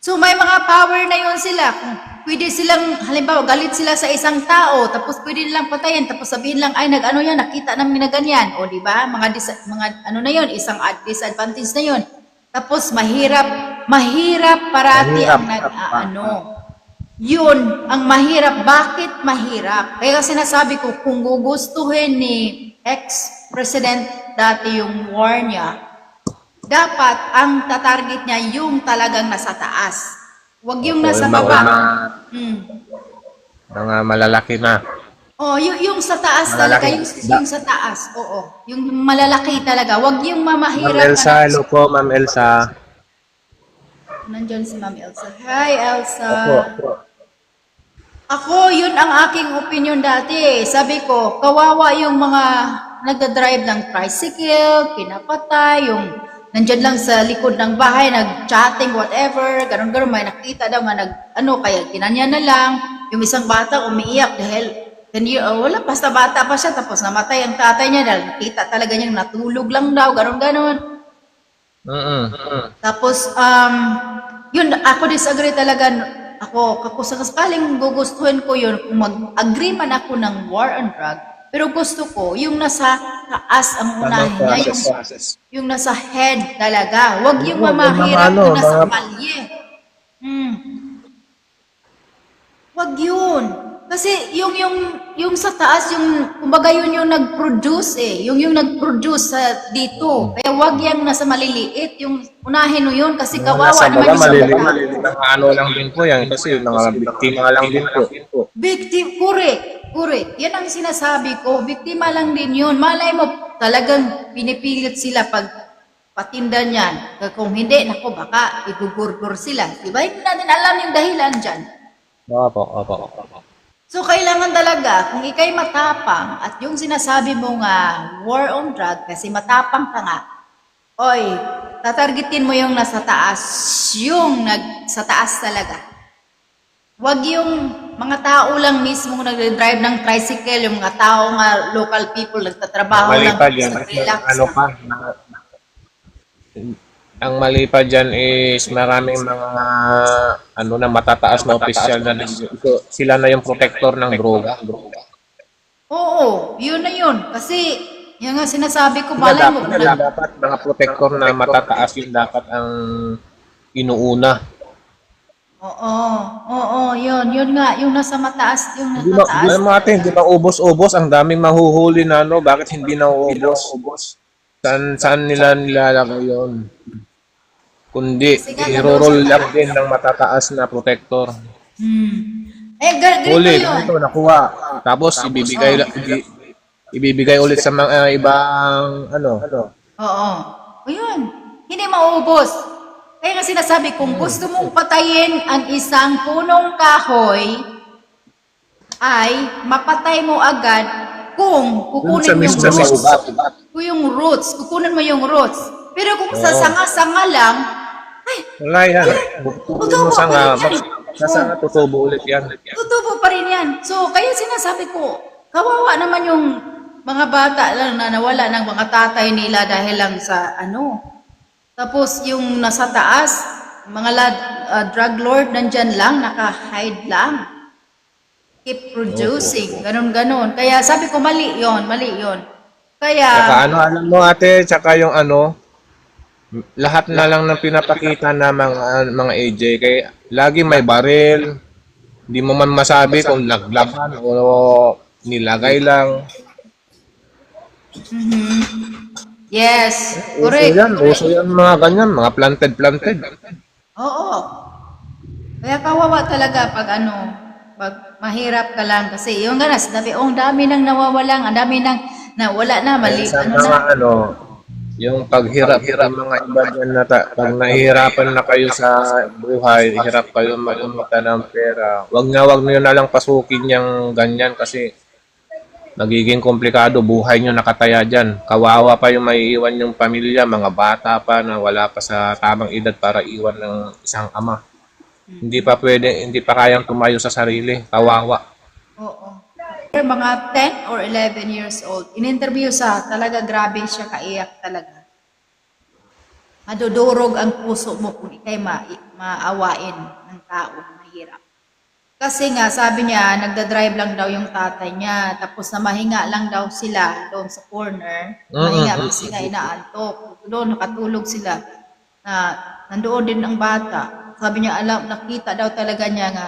So may mga power na yon sila. Kung pwede silang, halimbawa, galit sila sa isang tao, tapos pwede nilang patayin, tapos sabihin lang, ay, nag-ano yan, nakita namin na ganyan. O, di ba? Mga ano na yon, isang disadvantage na yon. Tapos mahirap parati ang nag-ano. Yun, ang mahirap. Bakit mahirap? Kaya sinasabi ko, kung gugustuhin ni ex-president dati yung war niya, dapat ang tatarget niya yung talagang nasa taas. Huwag yung nasa baba. Mga malalaki na. Oh, yung sa taas talaga, yung sa taas. Oo, yung malalaki talaga. Huwag yung Ma'am mamahirap. Elsa, hello po, Ma'am Elsa. Nandyan si Ma'am Elsa. Hi, Elsa. Opo. Ako, yun ang aking opinion dati. Sabi ko, kawawa yung mga nagdadrive ng tricycle, pinapatay, yung nandyan lang sa likod ng bahay, nag-chatting, whatever, ganun-ganun, may nakita daw nga kaya kinanya na lang, yung isang bata umiiyak dahil, wala, basta bata pa siya, tapos namatay ang tatay niya dahil nakita talaga niyang natulog lang daw, ganun-ganun. Tapos, yun, ako disagree talaga. Ako sa sakaling gugustuhin ko yun, kung mag-agree man ako ng war on drug, pero gusto ko, yung nasa taas ang unahin niya, yung nasa head talaga. Huwag yung mamahirap na nasa palye. Huwag yun. Kasi yung sa taas, kumbaga yun yung nag-produce yung nag-produce dito. Kaya wag yang nasa maliliit, yung unahin mo yun kasi kawawa naman yung sa baba. Ano lang din po yan kasi yung mga biktima lang din po. Correct. Yan ang sinasabi ko. Biktima lang din yun. Malay mo talagang pinipilit sila pag patinda niyan. Kung hindi, nako baka igugurgur sila. Diba? Hindi natin alam yung dahilan dyan. Opo. So, kailangan talaga, kung ikay matapang at yung sinasabi mo nga war on drug, kasi matapang ka nga, oy, tatargetin mo yung nasa taas, sa taas talaga. Huwag yung mga tao lang mismo nag-drive ng tricycle, yung mga tao nga local people nagtatrabaho lang. Relax Ang mali pa dyan is maraming mga matataas na opisyal na sila na yung protector ng droga. Oo, yun na yun. Kasi, yung nga sinasabi ko, malay mo. Dapat mga protector na matataas yung dapat ang inuuna. Oo, yun nga, yung nasa mataas, yung nasa taas. Hindi ba ubos-ubos? Ang daming mahuhuli na bakit hindi na ubos? Saan nila nilalagay yun? Kundi, i-roll lang din ng matataas na protector. Ganito Huli, yun. ganito, nakuha. Tapos, ibibigay ulit sa mga ibang, Oo. O yun, hindi maubos. Kaya nga sinasabi, kung gusto mong patayin ang isang punong kahoy, ay mapatay mo agad kung kukunin yung roots. Kukunin mo yung roots. Pero kung sa sanga-sanga lang, wala yan. Tutubo mo sanga, tutubo ulit yan. tutubo pa rin yan. So, kaya sinasabi ko, kawawa naman yung mga bata lang na nawala ng mga tatay nila dahil lang sa Tapos yung nasa taas, mga drug lord nandyan lang, naka-hide lang. Keep producing, ganon. Kaya sabi ko, mali yon. Kaya, Saka alam mo ate, tsaka yung lahat na lang ng pinapakita na mga AJ, kaya lagi may baril, hindi mo man masabi kung laglaban o nilagay lang. yes, correct. Uso yan mga ganyan, mga planted. Oo. Kaya kawawa talaga pag pag mahirap ka lang kasi yung ganas, ang dami nang nawawalang, ang dami nang nawala na, mali, Sa mga yung paghirap ng mga iba dyan pag nahihirapan na kayo sa buhay, hirap kayo magumita ng pera, wag nyo na lang pasukin yung ganyan kasi nagiging komplikado, buhay nyo nakataya dyan. Kawawa pa yung may iwan yung pamilya, mga bata pa na wala pa sa tamang edad para iwan ng isang ama. Hindi pa kayang tumayo sa sarili. Kawawa. Oo. Mga 10 or 11 years old, in-interview talaga grabe siya kaiyak talaga. madudurog ang puso mo kung ikay maawain ng tao mahirap. Kasi nga, sabi niya, nagdadrive lang daw yung tatay niya, tapos na mahinga lang daw sila doon sa corner. Mahinga kasi nga inaantok. Doon, nakatulog sila. Na nandoon din ang bata. Sabi niya, nakita daw talaga niya nga,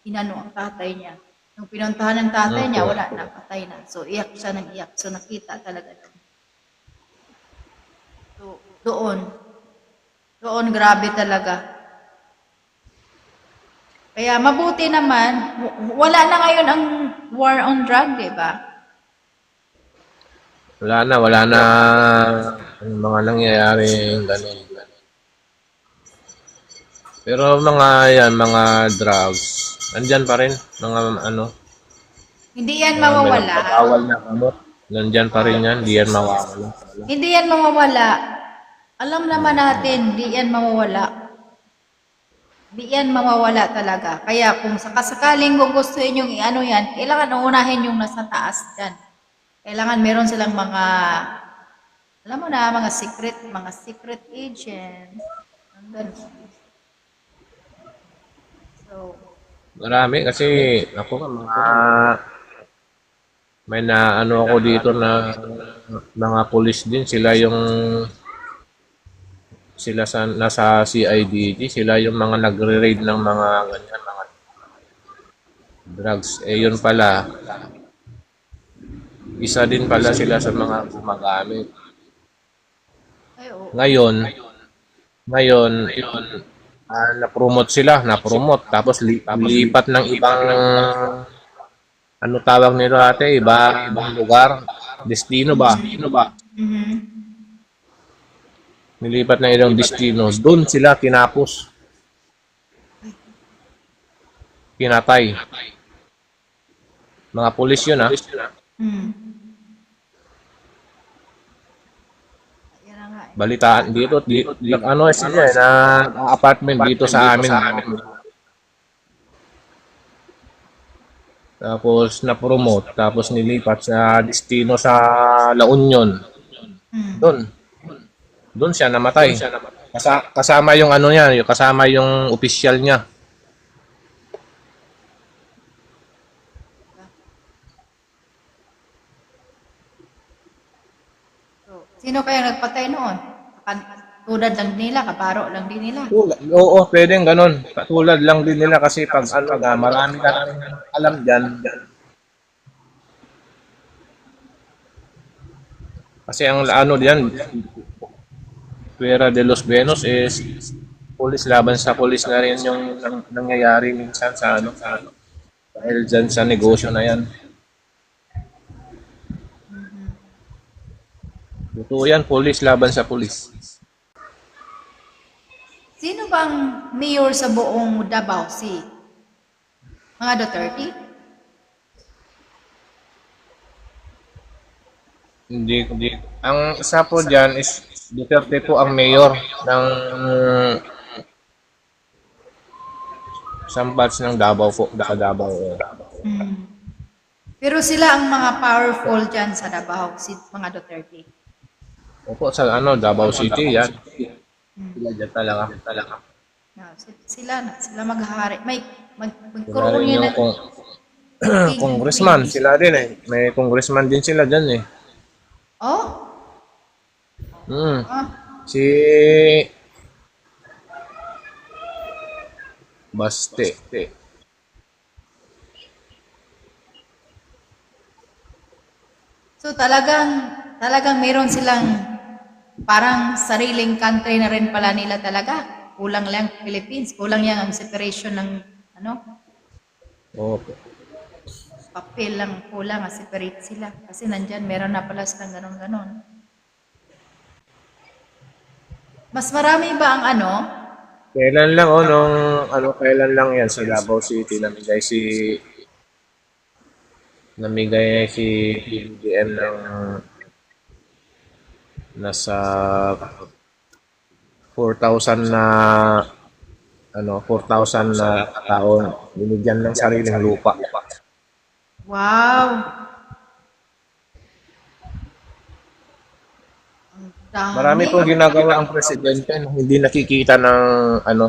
inano ang tatay niya. Nung pinuntahan ng tatay niya, wala na, patay na. So, iyak siya ng iyak. So, nakita talaga. So, doon, grabe talaga. Kaya mabuti naman, wala na ngayon ang war on drug, di ba? Wala na ang mga nangyayari ganun. Pero mga drugs, nandyan pa rin, mga ano. Hindi yan mawawala. Bawal na gamot. Nandyan pa rin yan, hindi yan mawawala. Hindi yan mawawala. Alam naman natin, hindi yan mawawala. Hindi yan mawawala talaga. Kaya kung sakasakaling gugustuhin yung ano yan, kailangan unahin yung nasa taas dyan. Kailangan meron silang mga, alam mo na, mga secret agents. Ang ganun. So, Marami kasi, may na ano ako dito na mga pulis din, nasa CIDG, sila yung mga nagre-raid ng mga ganyan, mga drugs. Yun pala, isa din pala sila sa mga gumagamit. ay, oo. Ngayon, na-promote, tapos lipat ng ibang, ano tawag nito ate, ibang lugar, destino ba? Mhm. Nilipat na ilang destino, doon sila tinapos. Pinatay. Mga pulis yun Hmm. Yan na nga eh. Balitaan dito, ano sila na apartment dito sa amin. Tapos na-promote, tapos nilipat sa destino sa La Union. Doon siya namatay. Kasama yung ano niya, kasama yung official niya. So, sino kaya nagpatay noon? Tulad lang nila, kaparo lang din nila. Oo, pwedeng ganun. Katulad lang din nila kasi pag marami ka nang alam dyan. Kasi ang ano diyan, Puera de los Benos is pulis laban sa pulis na rin yung nangyayari minsan sa dahil dyan sa negosyo na yan. Totoo yan, pulis laban sa pulis. Sino bang mayor sa buong Davao? Mga Duterte? Hindi. Ang isa po dyan is Duterte po ang mayor ng isang batch ng Davao po, Davao. Hmm. Pero sila ang mga powerful dyan sa Davao, mga Duterte. Opo, sa Davao City yan. Sila dyan talaga. Yeah, sila maghahari. Sila Magkaroon rin yan yung congressman, sila din eh. May congressman din sila dyan eh. Oh? Ah, Si Baste. so talagang meron silang parang sariling country na rin pala nila talaga. Kulang lang Philippines, kulang yan ang separation ng Opo. papel lang, kulang, separate sila. Kasi nandyan, meron na pala silang ganon-ganon. Mas marami ba ang Kailan lang kailan lang yan sa Davao City namigay si PBBM ng nasa 4,000 na 4,000 na taon binigyan ng sariling lupa. Wow! Ang Marami Dami. pong ginagawa ang presidente na hindi nakikita ng ano,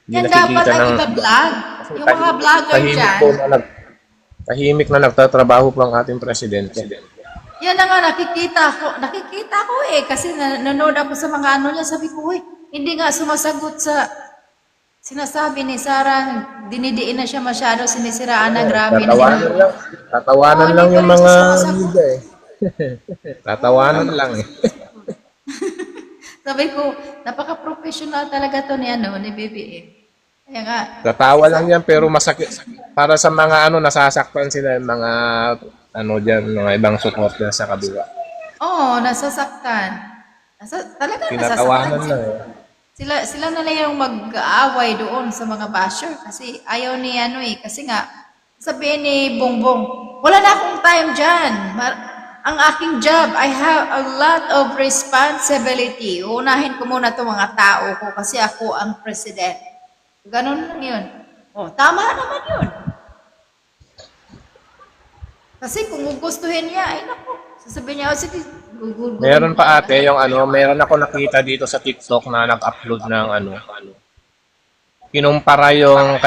hindi Yan dapat nakikita ang ng iba-vlog. Yung mga vlogger tahimik dyan. po na tahimik na nagtatrabaho po ang ating presidente. Yan na nga, nakikita ko eh, kasi nanonood ako sa mga ano niya, sabi ko, hindi nga sumasagot sa sinasabi ni Sarah, dinidiin na siya masyado, sinisiraan na grabe na Tatawanan sinabi. lang. Tatawanan Oo, lang hindi yung pa rin mga siya sumasagot. media eh. Tatawanan lang eh. Sabi ko, napaka-professional talaga to ni BBM. Kaya nga, Tatawa lang yan pero masakit. Para sa mga ano, nasasaktan sila yung mga ano dyan, mga ibang supporter sa kabila. nasasaktan. Talaga Tinatawanan nasasaktan lang sila. eh. Sila na lang yung mag-aaway doon sa mga basher kasi ayaw ni kasi nga sabihin ni Bongbong, wala na akong time dyan. Ang aking job, I have a lot of responsibility. Unahin ko muna itong mga tao ko kasi ako ang president. Ganun lang yun. Tama naman yun. Kasi kung gugustuhin niya, ay naku, sasabihin niya, sige, Meron pa ate yung ano, meron ako nakita dito sa TikTok na nag-upload ng ano, kinumpara yung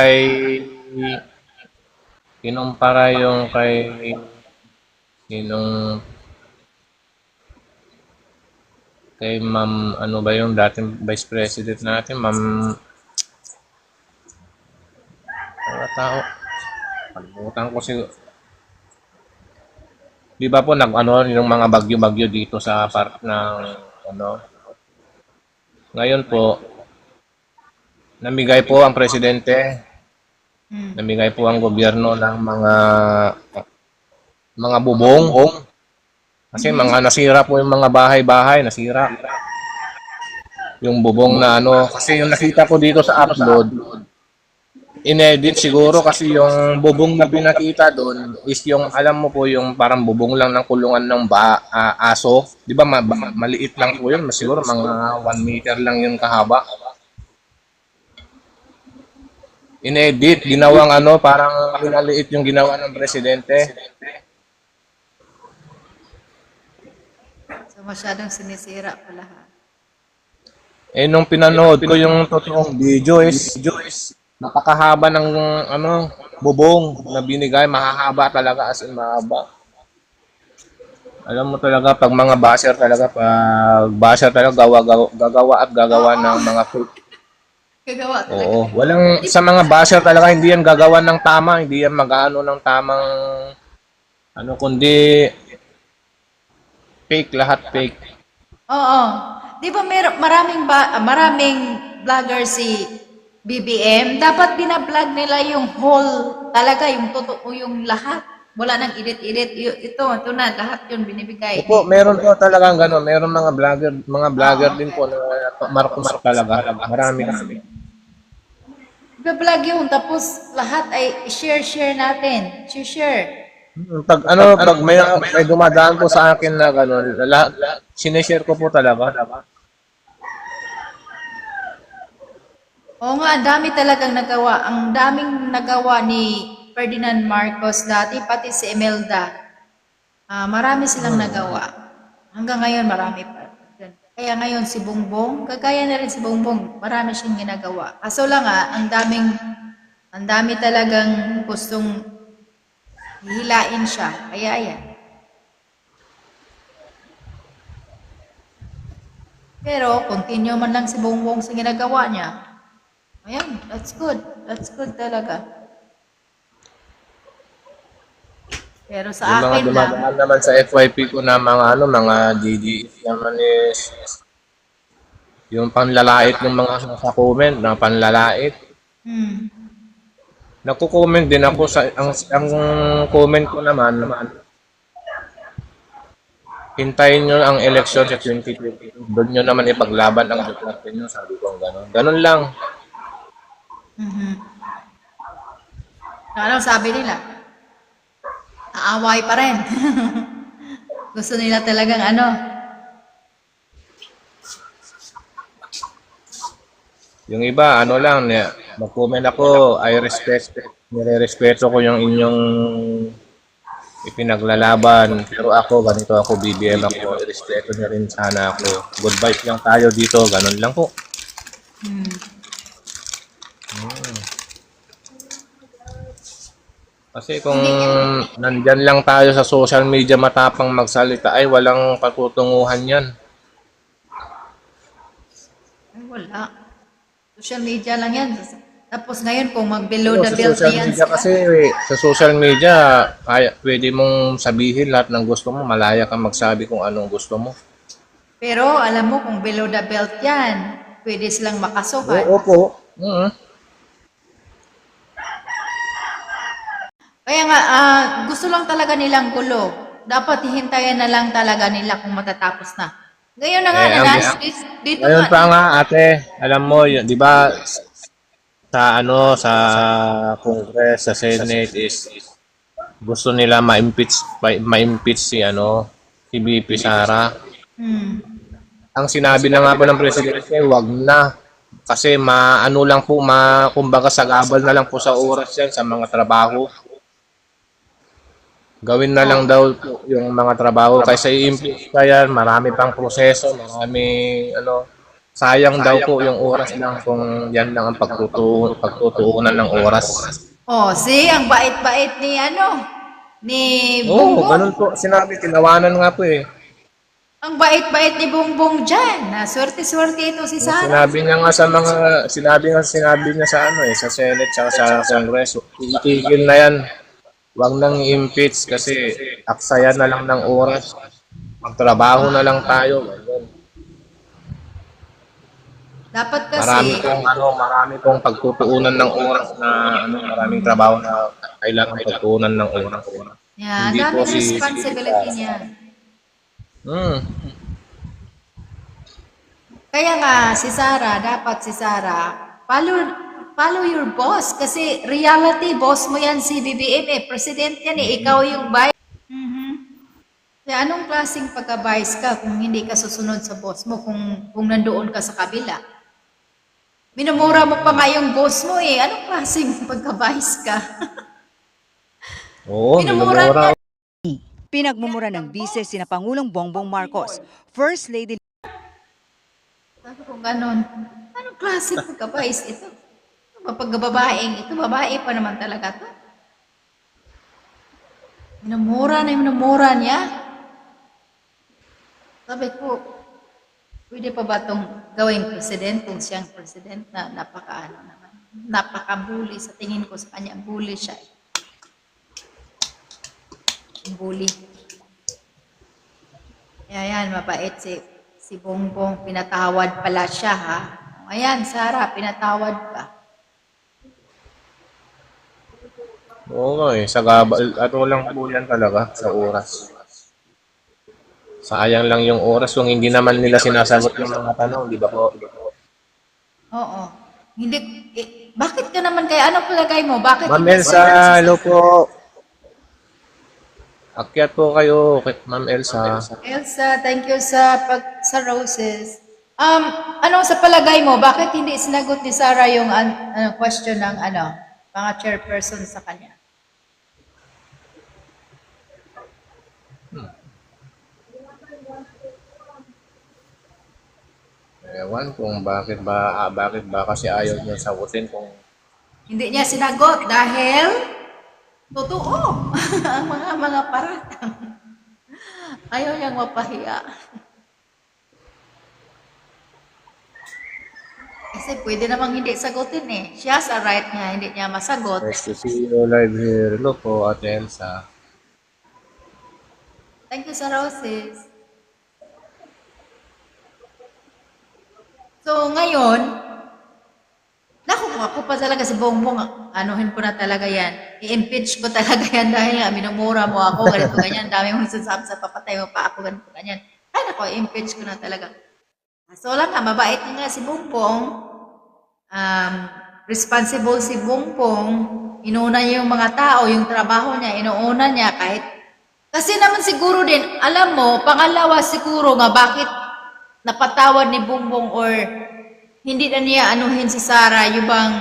sinong kay Ma'am ano ba yung dating Vice President natin, Ma'am mga tao. Kalimutan ko siguro. Di ba po nag-ano yung mga bagyo-bagyo dito sa part ng ano. Ngayon po namigay po ang presidente, namigay po ang gobyerno ng mga bubong. Kasi mga nasira po yung mga bahay-bahay, nasira. Yung bubong na ano, kasi yung nakita ko dito sa upload, inedit siguro kasi yung bubong na pinakita doon is yung alam mo po yung parang bubong lang ng kulungan ng aso. 'Di ba maliit lang po 'yun, siguro mga 1 meter lang 'yung kahaba. Inedit, ginawang ano, parang pinaliit yung ginawa ng presidente. So masyadong sinisira pala ha. Eh nung pinanood ko yung totoong video is napakahaba ng ano, bubong na binigay, mahahaba talaga as in mahaba. Alam mo talaga pag mga basher talaga gagawa at gagawa ng mga fake. Gagawa talaga. Oo, walang sa mga basher talaga hindi yan gagawa ng tama, hindi yan mag-ano ng tamang ano kundi fake, lahat fake. Oo. Di ba maraming vlogger si BBM? Dapat binablog nila yung whole, talaga yung totoo, yung lahat. Wala nang edit-edit. Ito na, lahat yun binibigay. Opo, meron po talagang gano'n. Meron mga vlogger din po na Marcos talaga. Marami. Iba-vlog yun, tapos lahat ay share natin. Share. Pag may dumadaan po sa akin na gano'n, sineshare ko po talaga. Oo nga, ang dami talagang nagawa. Ang daming nagawa ni Ferdinand Marcos dati, pati si Imelda. Marami silang nagawa. Hanggang ngayon, marami pa. Kaya ngayon si Bongbong, kagaya na rin si Bongbong, marami siyang ginagawa. Kaso lang ang dami talagang gustong hilain siya. Kaya yan. Pero, continue man lang si Bongbong sa ginagawa niya. Ayan, that's good. That's good talaga. Pero sa Yung mga akin lang, dumadaan naman sa FYP ko na mga DDS naman is yung panlalait ng mga sa comment na panlalait. Nagko-comment din ako sa ang comment ko naman hintayin nyo ang election sa 2022. Doon nyo naman ipaglaban ang Duterte nyo. Sabi ko gano'n. Gano'n lang. ano sabi nila? Aaway pa rin. Gusto nila talagang Yung iba, ano lang, mag-comment ako, I respect, nire-respeto ko yung inyong ipinaglalaban. Pero ako, ganito ako, BBM ako, irespeto niya rin sana ako. Good vibes lang tayo dito, ganun lang po. Kasi kung nandyan lang tayo sa social media matapang magsalita, ay walang patutunguhan yan. Ay, wala. Social media lang yan. Tapos ngayon, kung mag-below the Sa belt social na yan media sila. kasi, sa social media, pwede mong sabihin lahat ng gusto mo, malaya kang magsabi kung anong gusto mo. Pero alam mo, kung below the belt yan, pwede silang makasuhan. Oo po. Mm. Kaya nga, gusto lang talaga nilang gulo. Dapat hihintayin na lang talaga nila kung matatapos na. Ngayon na nga, Eh, dito Ngayon nga. pa nga ate, alam mo, di ba sa Congress, sa Senate is gusto nila ma-impeach si VP Sara. Hmm. Ang sinabi na nga po ng presidente, wag na. Kasi kumbaga sagabal na lang po sa oras yan sa mga trabaho. Gawin na lang daw po yung mga trabaho kaysa i-impeach pa yan, marami pang proseso, sayang daw po yung oras lang kung yan lang ang pagtutuunan ng oras. Oh, see, ang bait-bait ni Oo, Bongbong. ganun po sinabi, tinawanan nga po eh. Ang bait-bait ni Bongbong dyan. Swerte-swerte ito si Sara. Sinabi niya nga sinabi niya sa Senate at sa Congress, itigil na yan. Wag nang i-impeach kasi aksaya na lang ng oras. Magtrabaho na lang tayo. Ganun. Dapat kasi, Marami pong pagtutuunan ng oras maraming trabaho na kailangan pagtuunan ng oras. yeah, Hindi dami po ng responsibility niya. Kaya nga, dapat si Sara, follow your boss. Kasi reality, boss mo yan si BBM eh. President yan eh. Ikaw yung vice. Kaya anong klaseng pagka-vice ka kung hindi ka susunod sa boss mo, kung nandoon ka sa kabila? Minumura mo pa nga yung boss mo eh. Anong klaseng pagka-vice ka? Oo, Minumura minumura. Pinagmumura ng bise sina Pangulong Bongbong Marcos, First Lady Sabi ko ganon. Anong klaseng pagka-vice ito? Pagbabaeng ito, babae pa naman talaga to. Minumura niya. Sabi ko, pwede pa ba itong gawing president kung siyang president na napaka-bully sa tingin ko sa kanya. Bully siya. Bully. Kaya yan, mabait si Bongbong. Pinatawad pala siya, ha? Ayan, Sara, pinatawad pa. Oo nga sagabal. Lang po yan talaga sa oras. Sayang lang yung oras kung hindi naman nila sinasagot yung mga tanong, di ba po? Oo. Hindi, bakit ka naman kaya? Ano palagay mo? Bakit Ma'am hindi Elsa, hello po. Akyat po kayo, Ma'am Elsa. Elsa, thank you sa roses. Ano sa palagay mo? Bakit hindi sinagot ni Sarah yung question ng mga chairperson sa kanya? Ewan kung bakit ba kasi ayaw niya sagutin kung Hindi niya sinagot dahil totoo ang mga paratang. Ayaw niyang mapahiya. Kasi pwede namang hindi sagutin eh. Siya sa right niya, hindi niya masagot. nice to see you live here. Hello po, Ate Elsa. Thank you sa roses. So ngayon, ako pa talaga si Bongbong, anuhin ko na talaga yan. I-impeach ko talaga yan dahil minumura mo ako, ganito ganyan. Dami mong sasabi sa papatay mo pa ako, ganito ganyan. Ay nako, i-impeach ko na talaga. So lang nga, mabait nga si Bongbong. Responsible si Bongbong. Inuuna niya yung mga tao, yung trabaho niya, inuuna niya kahit. Kasi naman siguro din, alam mo, pangalawa siguro nga bakit napatawad ni Bongbong or hindi na niya anuhin si Sara, yung bang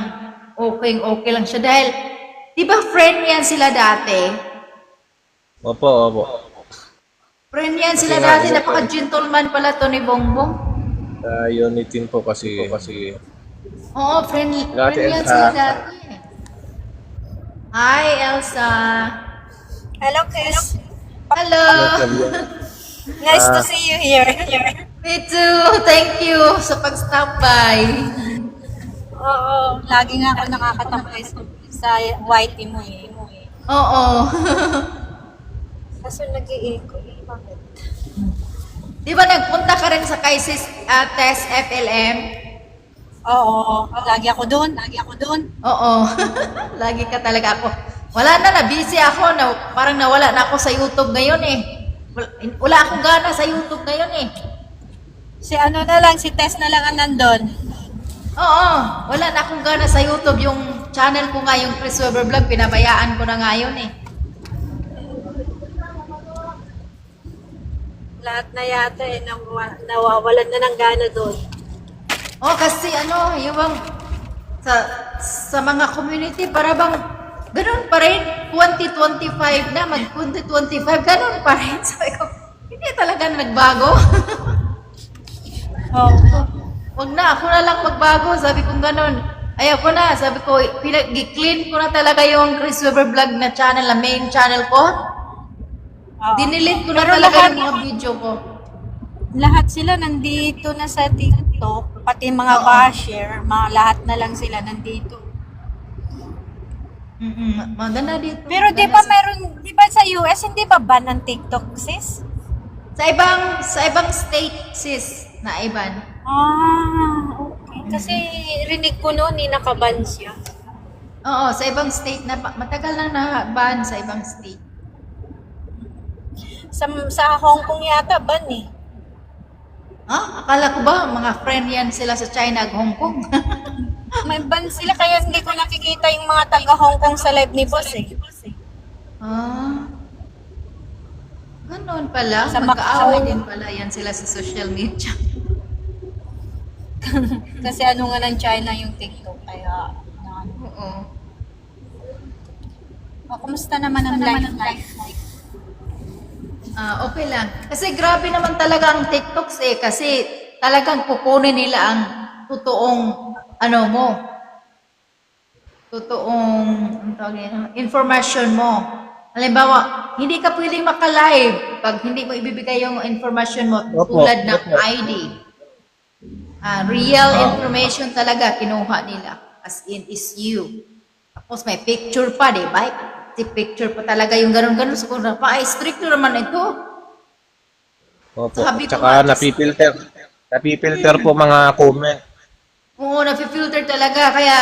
okay lang siya. Dahil, di ba friend yan sila dati? Opo, opo. Friend yan sila Kasi nga, dati, napaka-gentleman pala to ni Bongbong. Unitin po kasi Oo, friend Dati, yan Elsa. sila dati. Hi, Elsa. Hello, Chris. Hello. Nice to see you here. Me too. Thank you sa pag-stop by. Oo, lagi nga ako nakakatambay sa YT mo eh. Oo. Kaso nag-i-echo. Bakit? Di ba nagpunta ka rin sa Kaisis Test FLM? Oo, lagi ako doon. Oo. Lagi ka talaga ako. Wala na, busy ako. Parang nawala na ako sa YouTube ngayon eh. Wala akong gana sa YouTube ngayon eh. Si ano na lang, si Tess na lang ang nandun. Oo. Wala na akong gana sa YouTube. Yung channel ko nga, yung Chris Weber Vlog, pinabayaan ko na ngayon eh. Lahat na yata eh, nawawalan na ng gana doon. Oh, kasi ano, yung bang sa mga community, para bang ganun pa rin, 2025 na, mag-2025, ganun pa rin. Sabi ko, hindi talaga nagbago. Oo. Wag na, ako na lang magbago, sabi ko ganun. Ayaw ko na, sabi ko, clean ko na talaga yung Chris Weber Vlog na channel, na main channel ko. Oo. Dinilit ko na Pero talaga lahat- yung mga video ko. Lahat sila nandito na sa TikTok, pati mga basher, lahat na lang sila nandito. Maganda dito. Pero di ba meron, di ba sa US, hindi ba ban ng TikTok, sis? Sa ibang state, sis, na iban. Okay. Kasi rinig ko noon, nakaban siya. Oo, sa ibang state na, matagal na na-ban sa ibang state. Sa Hong Kong yata, ban eh. Akala ko ba, mga friend yan sila sa China at Hong Kong? May ban sila, kaya hindi ko nakikita yung mga taga Hong Kong sa live ni Boss eh. Ganon pala. Sa Magkaaway Macau. din pala yan sila sa social media. Kasi ano nga ng China yung TikTok, kaya Oo. kumusta naman ang life? Okay lang. Kasi grabe naman talaga ang TikToks eh. Kasi talagang kukunin nila ang totoong, ang tawag nila, information mo. Halimbawa, hindi ka pwedeng maka-live pag hindi mo ibibigay yung information mo tulad ng ID. Real information talaga kinuha nila. As in, is you. Tapos may picture pa, di ba? Si picture pa talaga yung ganun-ganun. So, kung strict naman ito. Opo. Sabi ko Tsaka nga, napipilter po mga comment. Oo, nafe-filter talaga. Kaya,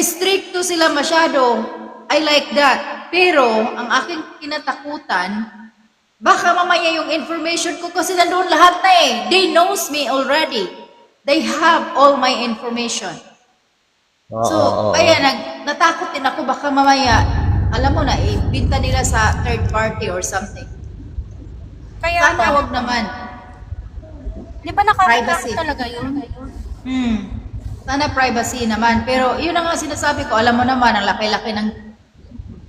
stricto sila masyado. I like that. Pero, ang aking kinatakutan, baka mamaya yung information ko kasi nandoon lahat na eh. They knows me already. They have all my information. So, kaya natakot din ako baka mamaya, alam mo na, ibinta nila sa third party or something. Kaya Sana wag naman. di ba nakakatakot Privacy. talaga yun? Sana privacy naman. Pero yun ang nga sinasabi ko, alam mo naman, ang laki-laki ng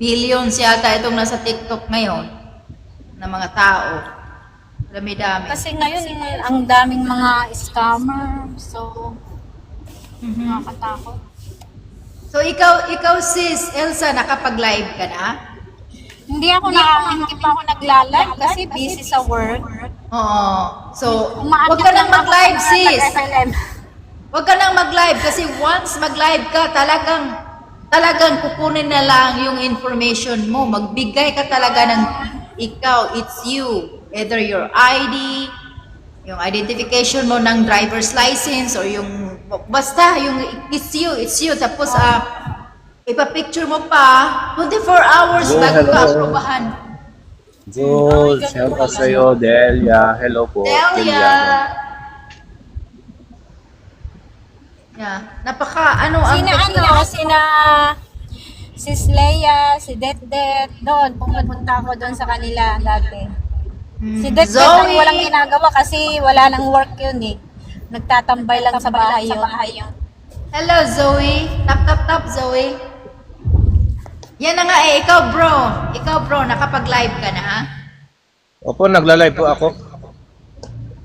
billions yata itong nasa TikTok ngayon na mga tao. Dami-dami. Kasi ngayon, ang daming mga scammer, so nakakatakot. So ikaw sis, Elsa, nakapag-live ka na? Hindi pa ako nagla-live kasi busy sa work. Oo. So, Umaakit wag ka nang lang ako mag-live, sa mga sis. taga-FLM. Wag ka nang mag-live kasi once mag-live ka, talagang kukunin na lang yung information mo. Magbigay ka talaga ng ikaw, it's you. Either your ID, yung identification mo ng driver's license, or yung, basta, yung it's you. Tapos, ipapicture mo pa, 24 hours bago ka aprobahan. Jules, shout out sa'yo. Delia, hello po. Delia! Yeah. Si Leia, si Det, doon, pumunta ako doon sa kanila dati. Si Det ang Zoe! walang ginagawa kasi wala nang work yun eh. Nagtatambay lang sa bahay yun. Hello, Zoe. Tap, Zoe. Yan na nga eh, ikaw bro, nakapag-live ka na ha? Opo, nagla-live po ako.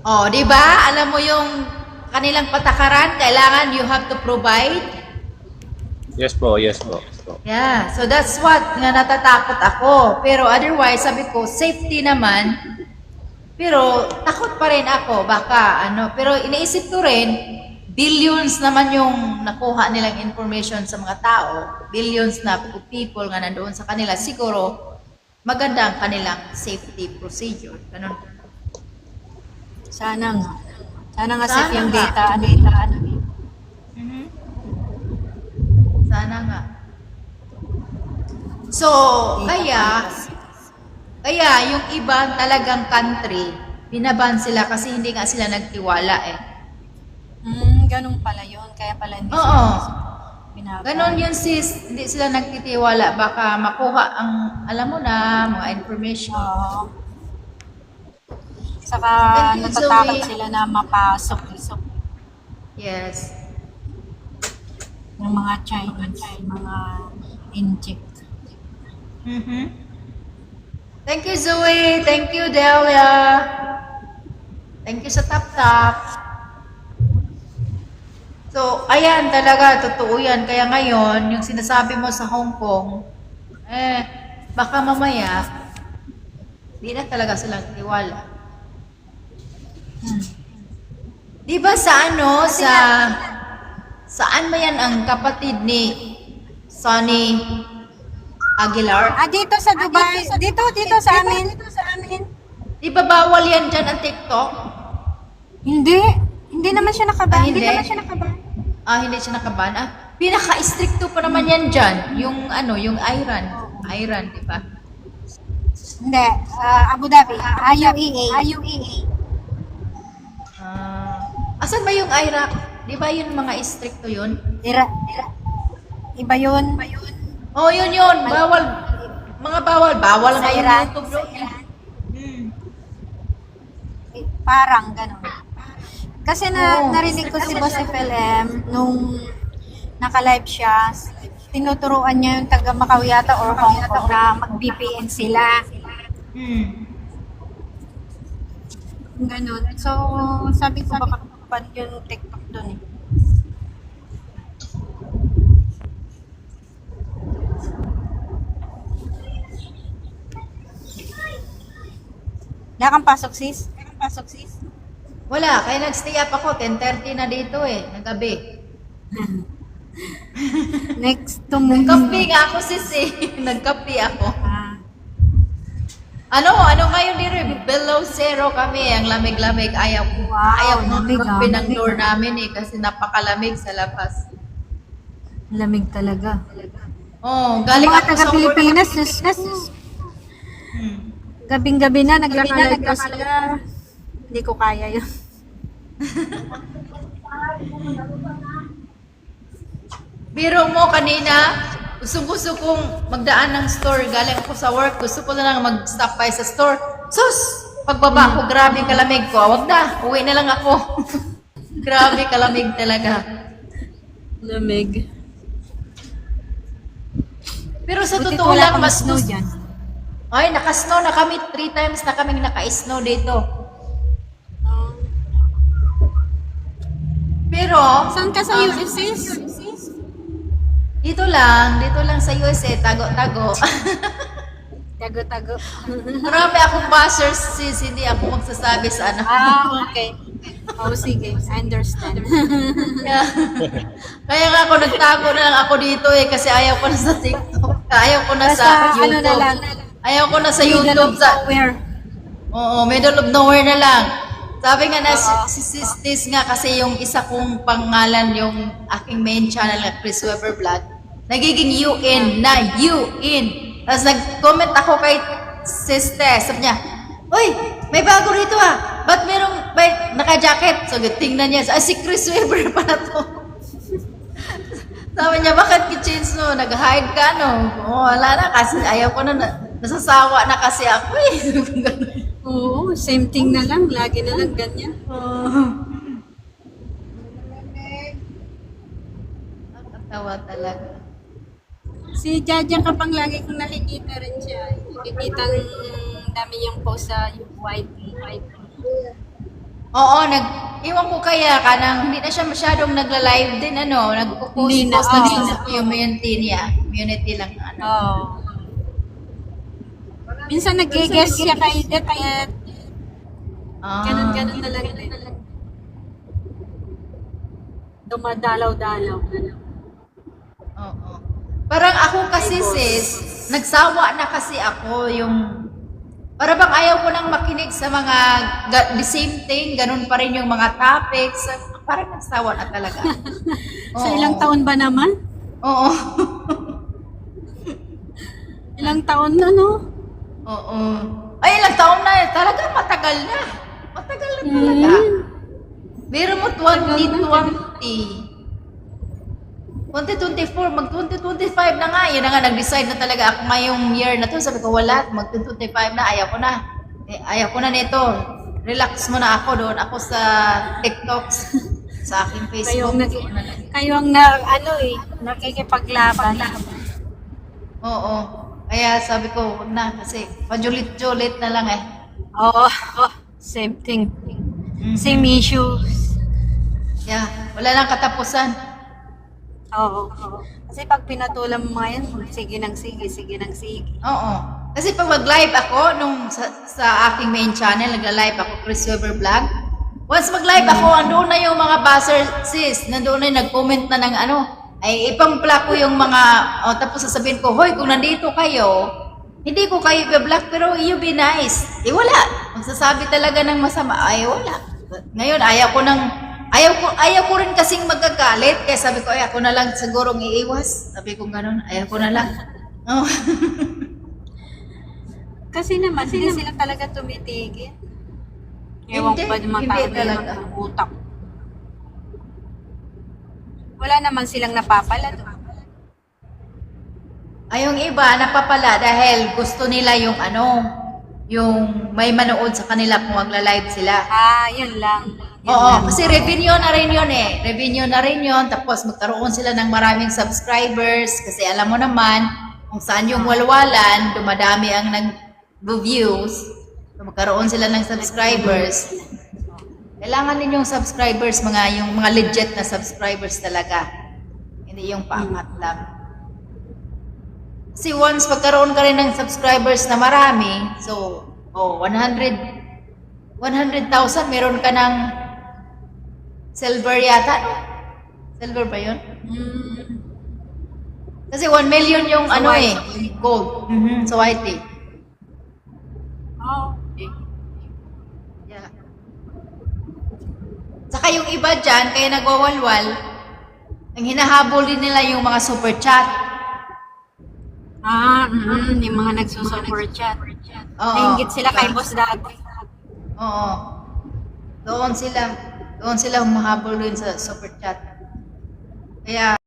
Oh, di ba? Alam mo yung kanilang patakaran, kailangan you have to provide. Yes po, yes po. Yeah, so that's what nga natatakot ako. Pero otherwise, sabi ko, safety naman. Pero takot pa rin ako, baka ano. Pero iniisip ko rin, billions naman yung nakuha nilang information sa mga tao. Billions na people nga nandoon sa kanila. Siguro, maganda ang kanilang safety procedure. Ganun. Sana nga. Sana nga Sana safe yung nga. data. Mhm. Sana nga. So, kaya yung ibang talagang country, binaban sila kasi hindi nga sila nagtiwala eh. Ganun pala yun. Kaya pala hindi Oo. sila binaban. Ganon yun sis, hindi sila nagtitiwala. Baka makuha ang, alam mo na, mga information. Oo. Saka Thank you, natatakot Zoe. sila na mapasok Yes. ng mga Chinese, mga inject. Mhm. Thank you, Zoe. Thank you, Delia. Thank you sa tap-tap. So, ayan talaga, totoo yan. Kaya ngayon, yung sinasabi mo sa Hong Kong, baka mamaya, di na talaga silang tiwala. Di ba sa ano, saan ba yan ang kapatid ni Sonny Aguilar? Dito sa Dubai. Dito sa amin. Di ba bawal yan dyan ang TikTok? Hindi. Hindi naman siya nakaban. Hindi hindi siya nakaban. Pinaka-stricto pa naman yan dyan. Yung ano, yung Iran. Iran, di ba? Hindi. Abu Dhabi. UAE. Asan ba yung Iraq? Di ba yun mga stricto yun? Iba yun. Oh, yun. Bawal. Mga bawal Sa nga yung Iran. YouTube bro. Parang gano'n. Kasi narinig ko si Boss FLM nung naka-live siya, tinuturuan niya yung taga Macau yata or Hong Kong na mag-VPN sila. Ganon. So, sabi ko baka pa yung TikTok doon eh. Wala kang pasok, sis? Wala, kaya nag-stay up ako. 10:30 na dito eh, ng gabi. Next to Nagkape nga ako sis eh. Nagkape ako. Ano ngayon dire? Below zero kami. Ang lamig-lamig. Ayaw lamig, magkape ng lamig. door namin eh. Kasi napakalamig sa labas. Lamig talaga. Oh, galing Mga ako sa taga work. Pilipinas, sus. Gabing-gabi na, naglakalive pa sila. Hindi ko kaya yun. Biro mo kanina, gusto kong magdaan ng store. Galing ako sa work. Gusto ko na lang mag-stop by sa store. Sus! Pagbaba ko, grabe kalamig ko. Wag na, uwi na lang ako. Grabe kalamig talaga. Lamig. Pero sa Buti totoo wala lang, kang mas snow dyan. Ay, naka-snow na kami. 3 times na kaming naka-snow dito. Pero, Saan ka sa US, sis? dito lang sa USA, tago-tago. Tago-tago. Marami akong buzzers, sis. Hindi ako magsasabi sa ano. Okay. Oh, sige. I understand. Kaya, kaya nga ako nagtago na lang ako dito eh kasi ayaw ko na sa TikTok. Ayaw ko na sa Basta, YouTube. ano na lang. Ayaw ko na sa Middle YouTube. of nowhere. Oo, middle of nowhere na lang. Sabi nga na si Sistis nga kasi yung isa kong pangalan yung aking main channel na Chris Weber Vlog. Nagiging UN na UN. Tapos nag-comment ako kay Sistes. Sabi niya, "Uy, may bago rito ah. Ba't may naka-jacket?" So tingnan niya, si Chris Weber pa na to. Sabi niya, "Bakit ki-change no? Nag-hide ka no?" Oh, wala na kasi ayaw ko na nasasawa na kasi ako eh. Oo, same thing na lang. Lagi na lang ganyan. Nakakatawa talaga. Si Jaja kapang lagi kong nakikita rin siya. Nakikita dami yung post sa YT. Oo, iwan ko kaya kanang hindi na siya masyadong nagla-live din, Hindi na, nagpo-post na oo. sa community niya. Community lang, Oo. Minsan nag-guess siya kay Det. Ganun na lang din. Dumadalaw-dalaw. Oo. Parang ako kasi sis, nagsawa na kasi ako para bang ayaw ko nang makinig sa mga the same thing, ganun pa rin yung mga topics. Parang nagsawa na talaga. Sa ilang taon ba naman? Oo. Ilang taon na, no? Oo. Ay, ilang taon na. Talaga matagal na. Matagal na talaga. Meron mo 2024, mag-2025 na nga. Yun na nga, nag-decide na talaga ako ngayong year na to. Sabi ko, wala, mag-2025 na, ayaw ko na. Ayaw ko na nito. Relax muna ako doon. Ako sa TikToks, sa aking Facebook. Kayo ang nakikipaglaban. Oo. Kaya sabi ko, wag na, kasi pajulit-julit na lang eh. Oo. Same thing. Same issues. Yeah, wala lang katapusan. Oo. Kasi pag pinatulan mo yan, sige nang sige. Oo. Kasi pag mag-live ako, sa aking main channel, nagla-live ako, Chris Weber Vlog. Once mag-live ako, andoon na yung mga buzzer sis, nandoon na yung nag-comment na ng ay ipang-block ko yung mga, tapos sasabihin ko, hoy, kung nandito kayo, hindi ko kayo i-block, pero you be nice. Wala. Magsasabi talaga ng masama, wala. Ngayon, ayaw ko rin kasing magagalit, kaya sabi ko, ako na lang sigurong iiwas. Sabi ko ganun, ayaw ko na lang. Oh. Kasi naman, hindi sila talaga tumitigil. Ewan ko ba Hindi matawag talaga. ng utak. Wala naman silang napapala doon. Ay, yung iba, napapala dahil gusto nila yung yung may manood sa kanila kung magla-live sila. Yun lang. Oo, kasi revenue na rin yun eh. Revenue na rin yun. Tapos magkaroon sila ng maraming subscribers. Kasi alam mo naman, kung saan yung walwalan, dumadami ang nag-views. So, magkaroon sila ng subscribers. Kailangan din yung subscribers, yung mga legit na subscribers talaga. Hindi yung pangat lang. Kasi once magkaroon ka rin ng subscribers na marami, so, 100,000, meron ka ng silver yata, no? Silver ba yun? Kasi 1 million yung gold. So, white eh. Okay. Yeah. Saka yung iba dyan, kaya nagwawalwal, ang hinahabol din nila yung mga super chat. Yung mga nagsusuper chat. Oo. Nainggit sila kay Boss Daddy. Oo. Doon sila humahabol din sa super chat. Kaya,